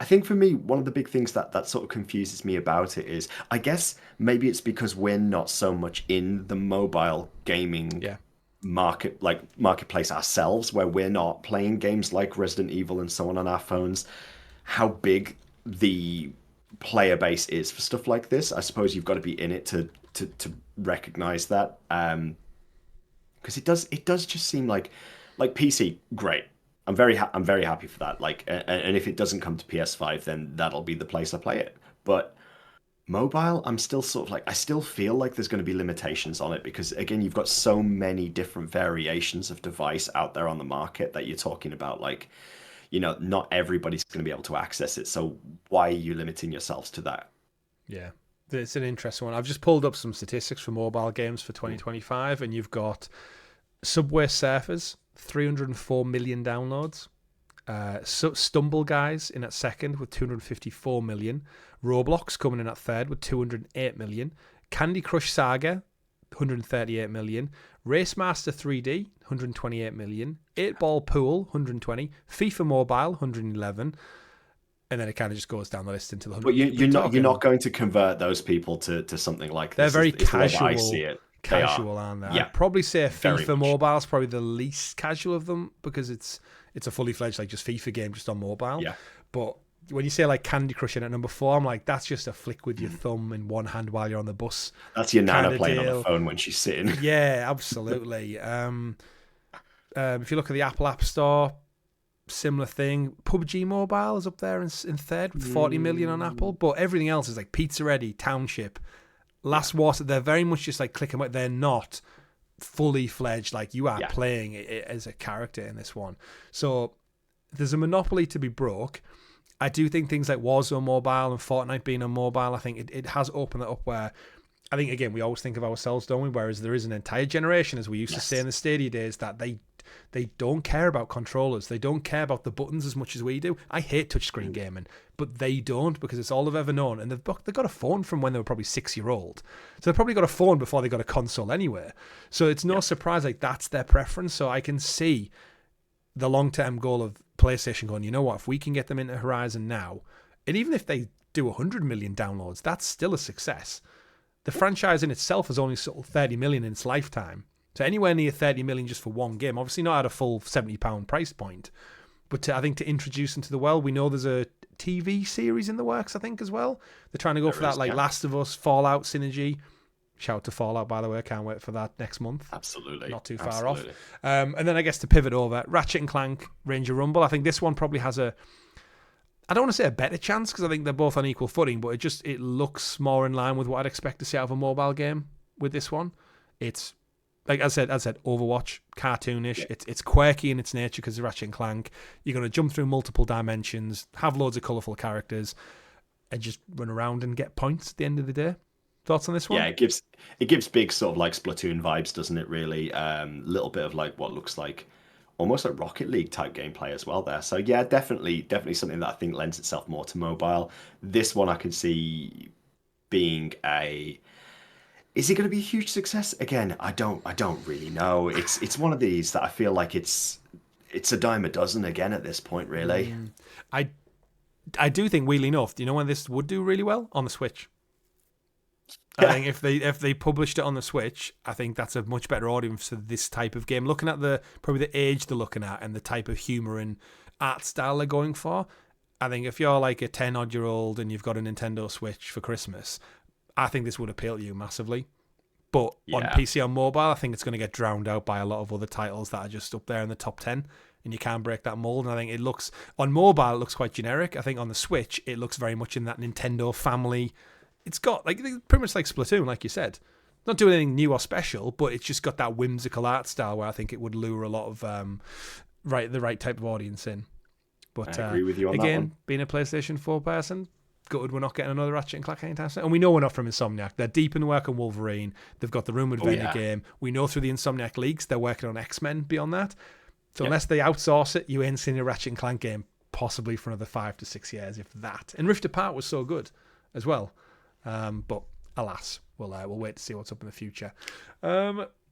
think for me, one of the big things that sort of confuses me about it is, I guess maybe it's because we're not so much in the mobile gaming marketplace ourselves, where we're not playing games like Resident Evil and so on our phones. How big the player base is for stuff like this, I suppose you've got to be in it to recognize that, because it does just seem like PC, great. I'm very happy for that. Like, and if it doesn't come to PS5, then that'll be the place I play it. But mobile, I'm still sort of like, I still feel like there's going to be limitations on it, because again, you've got so many different variations of device out there on the market that you're talking about, like, not everybody's going to be able to access it. So why are you limiting yourselves to that? Yeah, it's an interesting one. I've just pulled up some statistics for mobile games for 2025, and you've got Subway Surfers, 304 million downloads. Stumble Guys in at second with 254 million. Roblox coming in at third with 208 million. Candy Crush Saga, 138 million. Racemaster 3D, 128 million. 8-Ball Pool, 120. FIFA Mobile, 111. And then it kind of just goes down the list into the 100. But you're not going to convert those people to something like this. They're very casual. I see it. Casual, aren't they? Yeah, I'd probably say FIFA Mobile is probably the least casual of them because it's a fully fledged like just FIFA game just on mobile. Yeah. But when you say like Candy Crush in at number 4, I'm like, that's just a flick with your thumb in one hand while you're on the bus. That's your nana playing on the phone when she's sitting. Yeah, absolutely. If you look at the Apple App Store, similar thing. PUBG Mobile is up there in third with 40 million on Apple, but everything else is like Pizza Ready, Township, Last Water. They're very much just like click and wait. They're not fully fledged like you are playing it as a character in this one. So there's a monopoly to be broke. I do think things like Warzone Mobile and Fortnite being on mobile, I think it has opened it up where I think, again, we always think of ourselves, don't we? Whereas there is an entire generation, as we used to say in the Stadia days, that they don't care about controllers. They don't care about the buttons as much as we do. I hate touchscreen gaming, but they don't because it's all they've ever known. And they've got a phone from when they were probably 6-year-old. So they probably got a phone before they got a console anyway. So it's no surprise like that's their preference. So I can see the long-term goal of PlayStation going, you know what, if we can get them into Horizon now, and even if they do 100 million downloads, that's still a success. The franchise in itself has only sold 30 million in its lifetime. So anywhere near 30 million just for one game, obviously not at a full £70 price point, but I think to introduce them to the world, we know there's a TV series in the works, I think, as well. They're trying to go for that like Last of Us, Fallout synergy. Shout out to Fallout, by the way. I can't wait for that next month. Absolutely. Not too far off. And then I guess to pivot over, Ratchet and Clank, Ranger Rumble. I think this one probably has I don't want to say a better chance because I think they're both on equal footing, but it looks more in line with what I'd expect to see out of a mobile game with this one. It's, like I said, Overwatch, cartoonish. Yeah. It's quirky in its nature because of Ratchet and Clank. You're going to jump through multiple dimensions, have loads of colourful characters, and just run around and get points at the end of the day. Thoughts on this one? Yeah, it gives big sort of like Splatoon vibes, doesn't it? Really, little bit of like what looks like almost like Rocket League type gameplay as well there. So yeah, definitely something that I think lends itself more to mobile. This one I can see being is it going to be a huge success? Again, I don't really know. It's one of these that I feel like it's a dime a dozen again at this point, really. I do think, weirdly enough, do you know when this would do really well? On the Switch. I think if they published it on the Switch, I think that's a much better audience for this type of game. Looking at probably the age they're looking at and the type of humour and art style they're going for, I think if you're like a 10-odd-year-old and you've got a Nintendo Switch for Christmas, I think this would appeal to you massively. But on PC or mobile, I think it's going to get drowned out by a lot of other titles that are just up there in the top 10, and you can't break that mold. And I think on mobile, it looks quite generic. I think on the Switch, it looks very much in that Nintendo family. It's got like pretty much like Splatoon, like you said. Not doing anything new or special, but it's just got that whimsical art style where I think it would lure a lot of the right type of audience in. But I agree with you on again, that one. Being a PlayStation 4 person, good we're not getting another Ratchet and Clank anytime soon. And we know we're not from Insomniac. They're deep in the work on Wolverine. They've got the rumored Venom game. We know through the Insomniac leaks they're working on X-Men beyond that. So unless they outsource it, you ain't seen a Ratchet and Clank game possibly for another 5 to 6 years, if that. And Rift Apart was so good as well. But alas, we'll wait to see what's up in the future.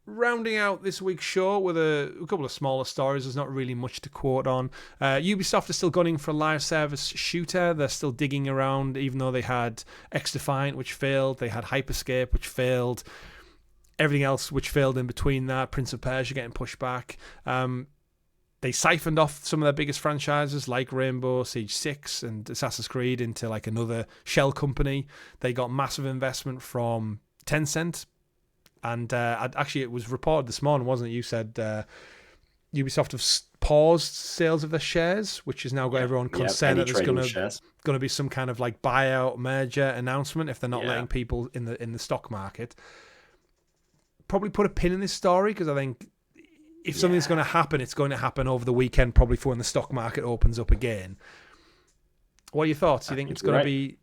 Rounding out this week's show with a couple of smaller stories. There's not really much to quote on. Ubisoft is still gunning for a live service shooter. They're still digging around, even though they had X-Defiant, which failed. They had Hyperscape, which failed. Everything else which failed in between that. Prince of Persia getting pushed back. They siphoned off some of their biggest franchises like Rainbow Siege 6 and Assassin's Creed into like another shell company. They got massive investment from Tencent. And actually, it was reported this morning, wasn't it? You said Ubisoft have paused sales of their shares, which has now got everyone concerned that there's going to be some kind of like buyout merger announcement if they're not letting people in the stock market. Probably put a pin in this story because I think if something's going to happen, it's going to happen over the weekend, probably for when the stock market opens up again. What are your thoughts? Do you think it's going to be?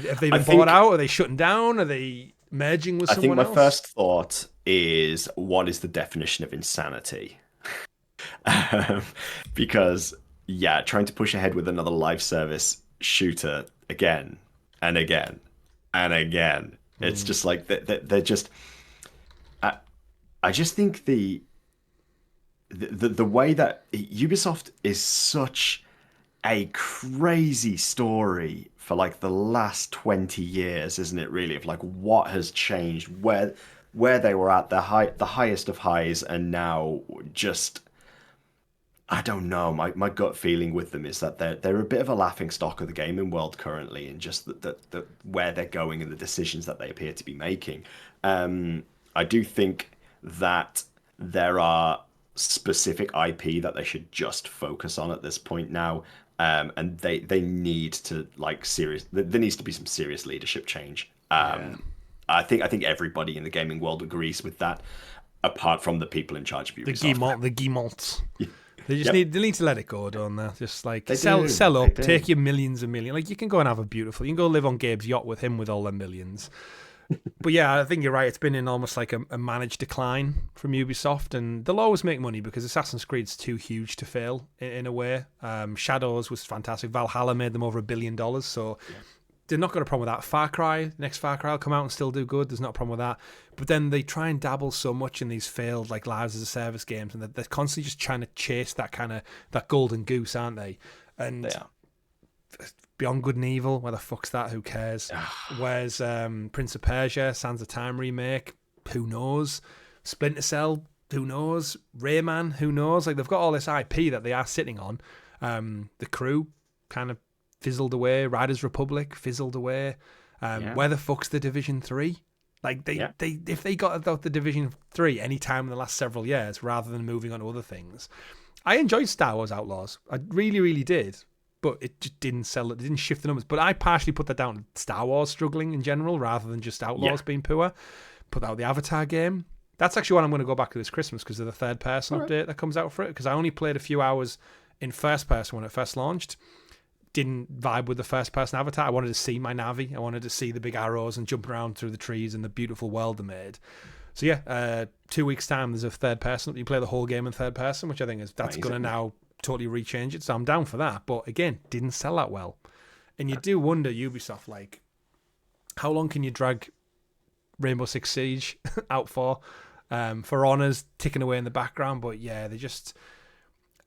Have they been bought out? Are they shutting down? Are they merging with someone else? I think my first thought is, what is the definition of insanity? Because trying to push ahead with another live service shooter again and again and again. It's just like they're just. I just think the way that Ubisoft is such a crazy story for like the last 20 years, isn't it? Really, of like what has changed, where they were at the highest of highs, and now just. I don't know. My gut feeling with them is that they're a bit of a laughing stock of the gaming world currently, and just the where they're going and the decisions that they appear to be making. I do think that there are specific IP that they should just focus on at this point now, and they need to there needs to be some serious leadership change. I think everybody in the gaming world agrees with that, apart from the people in charge of Ubisoft. The Guillemots. They need to let it go, don't they? Just like sell up, take your millions and millions. Like, you can go and have a beautiful. You can go live on Gabe's yacht with him with all their millions. But yeah, I think you're right. It's been in almost like a managed decline from Ubisoft, and they'll always make money because Assassin's Creed's too huge to fail in a way. Shadows was fantastic. Valhalla made them over $1 billion, so. Yeah. They're not got a problem with that. Far Cry, next Far Cry will come out and still do good. There's not a problem with that. But then they try and dabble so much in these failed like lives as a service games, and they're constantly just trying to chase that golden goose, aren't they? And they are. Beyond Good and Evil, where the fuck's that? Who cares? Where's Prince of Persia, Sands of Time remake? Who knows? Splinter Cell? Who knows? Rayman? Who knows? Like, they've got all this IP that they are sitting on. The Crew kind of fizzled away. Riders Republic fizzled away. Where the fuck's the Division 3? Like, if they got out the Division 3 any time in the last several years rather than moving on to other things. I enjoyed Star Wars Outlaws. I really, really did. But it just didn't sell. It didn't shift the numbers. But I partially put that down to Star Wars struggling in general rather than just Outlaws being poor. Put out the Avatar game. That's actually what I'm going to go back to this Christmas because of the third-person update that comes out for it. Because I only played a few hours in first person when it first launched. Didn't vibe with the first-person Avatar. I wanted to see my Navi. I wanted to see the big arrows and jump around through the trees and the beautiful world they made. So yeah, 2 weeks' time there's a third-person. You play the whole game in third-person, which I think that's going to now totally rechange it. So I'm down for that. But again, didn't sell that well. And you do wonder, Ubisoft, like, how long can you drag Rainbow Six Siege out for? For Honor's ticking away in the background. But yeah, they just...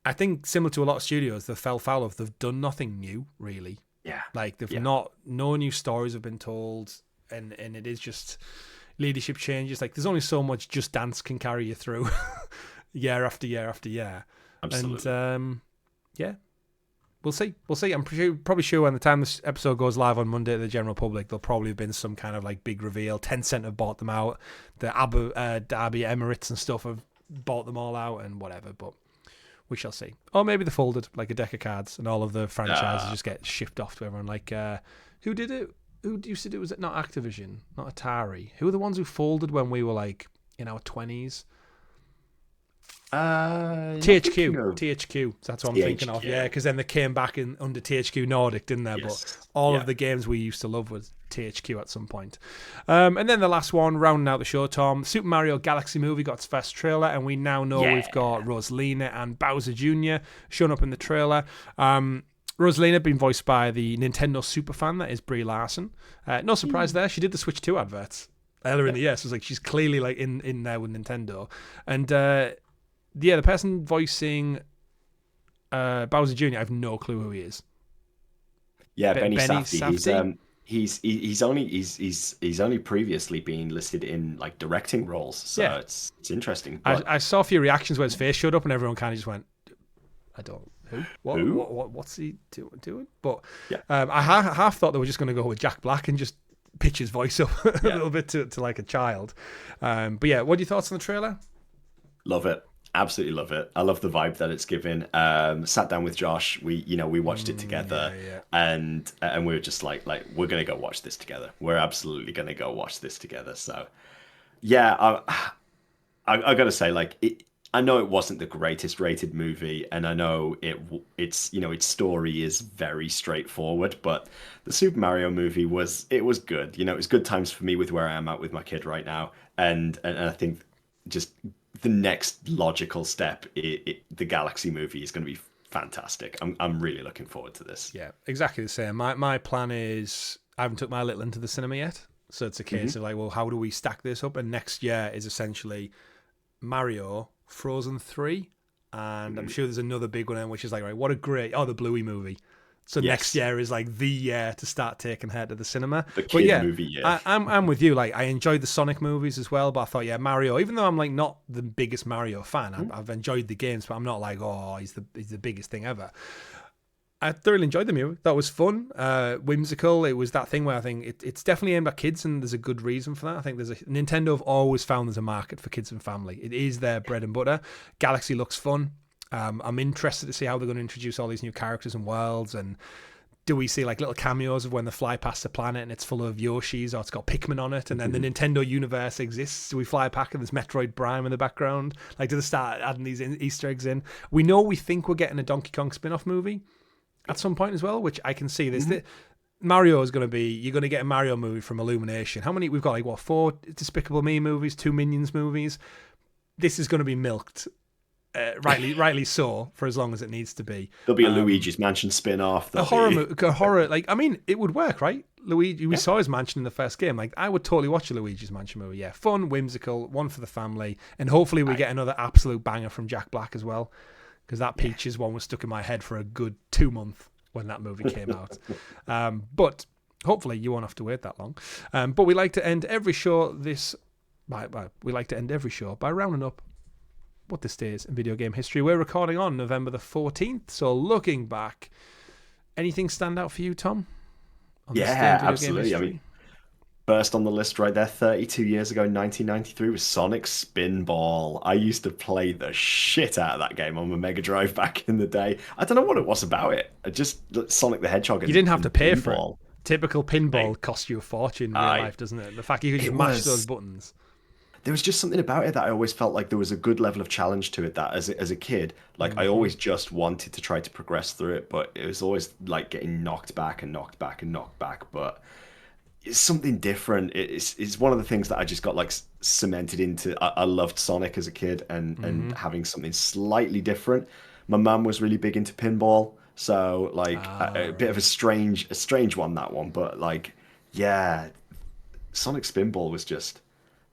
I think similar to a lot of studios, they fell foul of. They've done nothing new, really. Yeah. Like, they've no new stories have been told, and it is just leadership changes. Like, there's only so much Just Dance can carry you through year after year after year. Absolutely. And we'll see. I'm probably sure when the time this episode goes live on Monday to the general public, there'll probably have been some kind of like big reveal. Tencent have bought them out. The Dhabi Emirates and stuff have bought them all out and whatever, but we shall see. Or maybe they folded like a deck of cards and all of the franchises just get shipped off to everyone. Like, who did it? Who used to do it? Was it not Activision? Not Atari? Who were the ones who folded when we were like in our 20s? THQ. That's what I'm thinking of. Yeah, because then they came back in under THQ Nordic, didn't they? Yes. But all of the games we used to love was THQ at some point. And then the last one, rounding out the show, Tom, Super Mario Galaxy Movie got its first trailer, and we now know we've got Rosalina and Bowser Jr. showing up in the trailer. Rosalina being voiced by the Nintendo superfan that is Brie Larson. No surprise there. She did the Switch 2 adverts earlier in the year, so it's like she's clearly like in there with Nintendo. And the person voicing Bowser Jr., I have no clue who he is. Yeah, Benny Safdie. He's only previously been listed in like directing roles, so it's interesting. But... I saw a few reactions where his face showed up, and everyone kind of just went, "I don't who what's he doing?" But I half thought they were just going to go with Jack Black and just pitch his voice up a little bit to like a child. But yeah, what are your thoughts on the trailer? Love it. Absolutely love it. I love the vibe that it's given. Sat down with Josh. We watched it together, and we were just like we're gonna go watch this together. We're absolutely gonna go watch this together. So, yeah, I gotta say, like, I know it wasn't the greatest rated movie, and I know its its story is very straightforward, but the Super Mario movie was good. It was good times for me with where I am at with my kid right now, and I think just the next logical step, the Galaxy movie is going to be fantastic. I'm really looking forward to this. Yeah, exactly the same. My plan is I haven't took my little into the cinema yet, so it's a case of like, well, how do we stack this up? And next year is essentially Mario, Frozen 3, and I'm sure there's another big one, which is like, right, what a great, the Bluey movie. So next year is like the year to start taking her to the cinema. The kid movie, yeah. I'm with you. Like, I enjoyed the Sonic movies as well, but I thought, Mario, even though I'm like not the biggest Mario fan, I've enjoyed the games, but I'm not like, he's the biggest thing ever. I thoroughly enjoyed the movie. That was fun, whimsical. It was that thing where I think it's definitely aimed at kids, and there's a good reason for that. I think Nintendo have always found there's a market for kids and family. It is their bread and butter. Galaxy looks fun. I'm interested to see how they're going to introduce all these new characters and worlds, and do we see like little cameos of when they fly past the planet and it's full of Yoshis, or it's got Pikmin on it, and then the Nintendo universe exists? Do we fly back and there's Metroid Prime in the background? Like, do they start adding these Easter eggs in? We think we're getting a Donkey Kong spin-off movie at some point as well, which I can see. Mario is going to be, you're going to get a Mario movie from Illumination. How many? We've got like, 4 Despicable Me movies, 2 Minions movies. This is going to be milked. Rightly so, for as long as it needs to be. There'll be a Luigi's Mansion spin-off. A horror, like, I mean, it would work, right? Luigi, we saw his mansion in the first game. Like, I would totally watch a Luigi's Mansion movie. Yeah, fun, whimsical, one for the family, and hopefully we get another absolute banger from Jack Black as well, because that Peaches one was stuck in my head for a good 2 months when that movie came out. But hopefully you won't have to wait that long. But we like to end every show by rounding up what this day is in video game history. We're recording on November the 14th, so looking back, anything stand out for you, Tom? Absolutely. I mean, first on the list right there, 32 years ago, 1993, was Sonic Spinball. I used to play the shit out of that game on my Mega Drive back in the day. I don't know what it was about it. Just Sonic the Hedgehog. You didn't have to pay for it. Typical pinball costs you a fortune in real life, doesn't it? The fact you could just mash those buttons. There was just something about it that I always felt like there was a good level of challenge to it, that as a kid, like I always just wanted to try to progress through it, but it was always like getting knocked back and knocked back and knocked back. But it's something different. It's one of the things that I just got like cemented into. I loved Sonic as a kid, and having something slightly different. My mum was really big into pinball, so like a bit of a strange one, that one. But like, yeah, Sonic Spinball was just,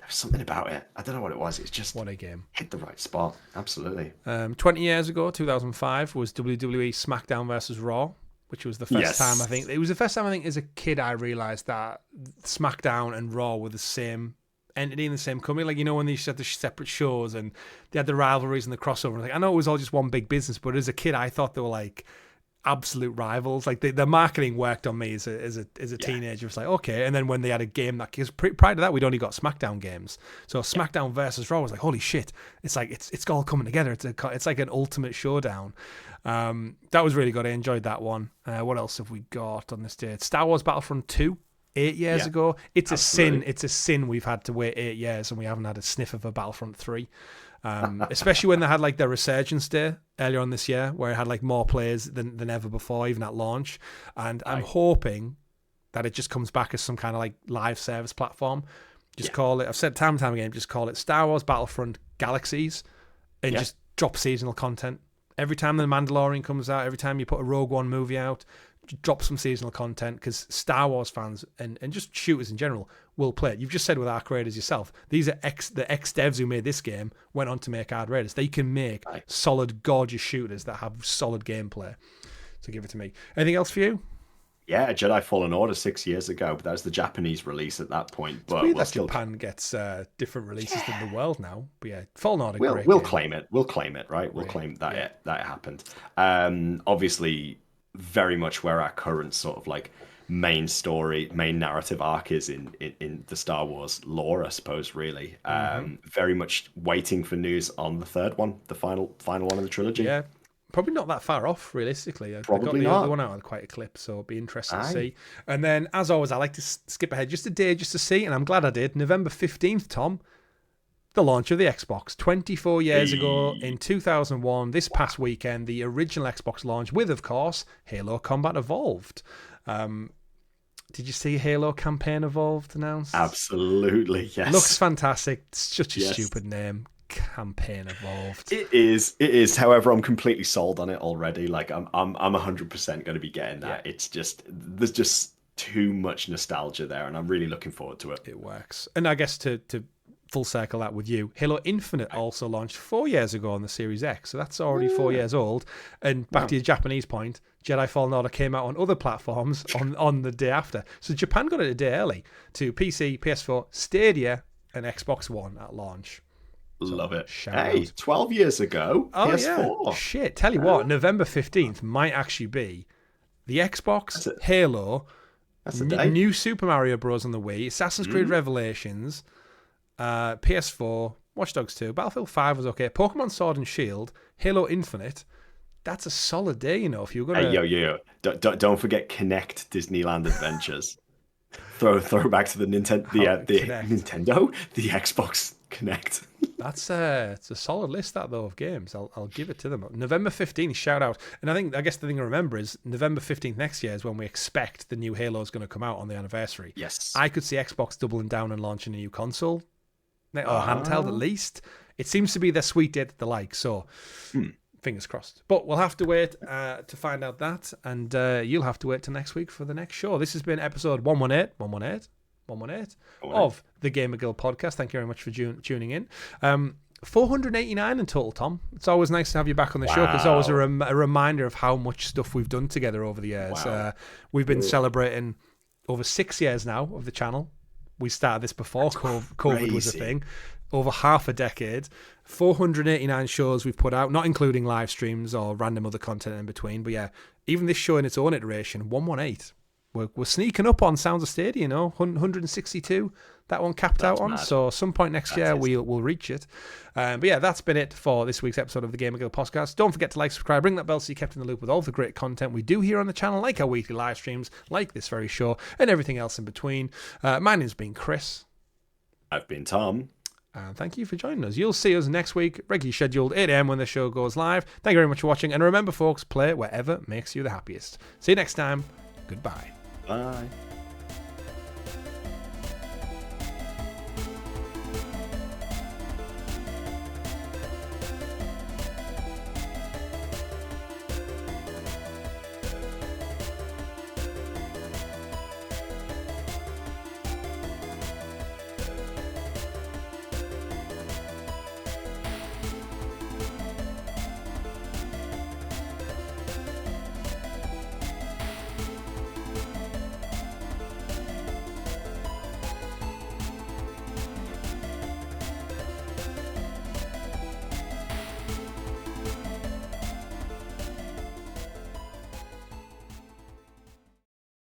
something about it. I don't know what it was. It's just, what a game. Hit the right spot. Absolutely. 20 years ago, 2005, was WWE SmackDown versus Raw, which was the first time, I think. It was the first time, I think, as a kid, I realised that SmackDown and Raw were the same entity in the same company. Like, when they had the separate shows and they had the rivalries and the crossover. Like, I know it was all just one big business, but as a kid, I thought they were like absolute rivals. Like, the marketing worked on me as a teenager. It was like, okay. And then when they had a game that, because prior to that we'd only got SmackDown games, so SmackDown versus Raw was like, holy shit, it's like it's all coming together. It's like an ultimate showdown. That was really good. I enjoyed that one. What else have we got on this day? Star Wars Battlefront 2, 8 years ago. It's absolutely a sin we've had to wait 8 years and we haven't had a sniff of a Battlefront 3. Especially when they had like their Resurgence Day earlier on this year, where it had like more players than ever before, even at launch. And I'm hoping that it just comes back as some kind of like live service platform. Just call it, I've said time and time again, just call it Star Wars Battlefront Galaxies, and just drop seasonal content. Every time the Mandalorian comes out, every time you put a Rogue One movie out, drop some seasonal content, because Star Wars fans and just shooters in general will play it. You've just said with Arc Raiders yourself, these are the ex-devs who made this game went on to make Arc Raiders. They can make solid, gorgeous shooters that have solid gameplay. So give it to me. Anything else for you? Yeah, Jedi Fallen Order 6 years ago, but that was the Japanese release at that point. But weird that Japan gets different releases than the world now. But yeah, Fallen Order. We'll claim it. We'll claim it, right? We'll claim that it happened. Obviously, very much where our current sort of like main narrative arc is in the Star Wars lore, I suppose, really. Very much waiting for news on the third one, the final one of the trilogy. Yeah, probably not that far off, realistically. Probably got the not. other one out on quite a clip, so it'll be interesting to see. And then, as always, I like to skip ahead just a day just to see, and I'm glad I did. November 15th, Tom, the launch of the Xbox 24 years ago in 2001. This past weekend, the original Xbox launch with, of course, Halo Combat Evolved. Did you see Halo Campaign Evolved announced? Absolutely, yes. Looks fantastic. It's such a stupid name. Campaign Evolved. It is. However, I'm completely sold on it already. Like I'm 100% going to be getting that. Yeah. It's just, there's just too much nostalgia there, and I'm really looking forward to it. It works. And I guess to full circle that with you, Halo Infinite also launched 4 years ago on the Series X, so that's already 4 years old. And back to your Japanese point, Jedi Fallen Order came out on other platforms on the day after. So Japan got it a day early to PC, PS4, Stadia, and Xbox One at launch. So love it. Hey, 12 years ago, PS4. Yeah. Shit, tell you what, November 15th might actually be the Xbox, Halo, new Super Mario Bros. On the Wii, Assassin's Creed Revelations, PS4, Watch Dogs 2, Battlefield 5 was okay, Pokemon Sword and Shield, Halo Infinite. That's a solid day, you know. If you're gonna, yo, don't forget Kinect Disneyland Adventures. throw back to the Nintendo, the Xbox Kinect. It's a solid list, that though, of games. I'll give it to them. November 15th, shout out. And I guess the thing to remember is November 15th next year is when we expect the new Halo is going to come out on the anniversary. Yes, I could see Xbox doubling down and launching a new console or handheld at least. It seems to be their sweet date that they like. So. Fingers crossed. But we'll have to wait to find out that, and you'll have to wait till next week for the next show. This has been episode 118 of the GamerGuild Podcast. Thank you very much for tuning in. 489 in total, Tom. It's always nice to have you back on the show, because it's always a reminder of how much stuff we've done together over the years. We've been celebrating over 6 years now of the channel. We started this before COVID was a thing. Over half a decade, 489 shows we've put out, not including live streams or random other content in between. But yeah, even this show in its own iteration, 118. We're sneaking up on Sounds of Stadia, 162. That one capped out on. Mad. So some point next year we'll reach it. But yeah, that's been it for this week's episode of the GamerGuild Podcast. Don't forget to like, subscribe, ring that bell so you're kept in the loop with all the great content we do here on the channel, like our weekly live streams, like this very show, and everything else in between. My name's been Chris. I've been Tom. And thank you for joining us. You'll see us next week, regularly scheduled 8 a.m. when the show goes live. Thank you very much for watching. And remember, folks, play wherever makes you the happiest. See you next time. Goodbye. Bye.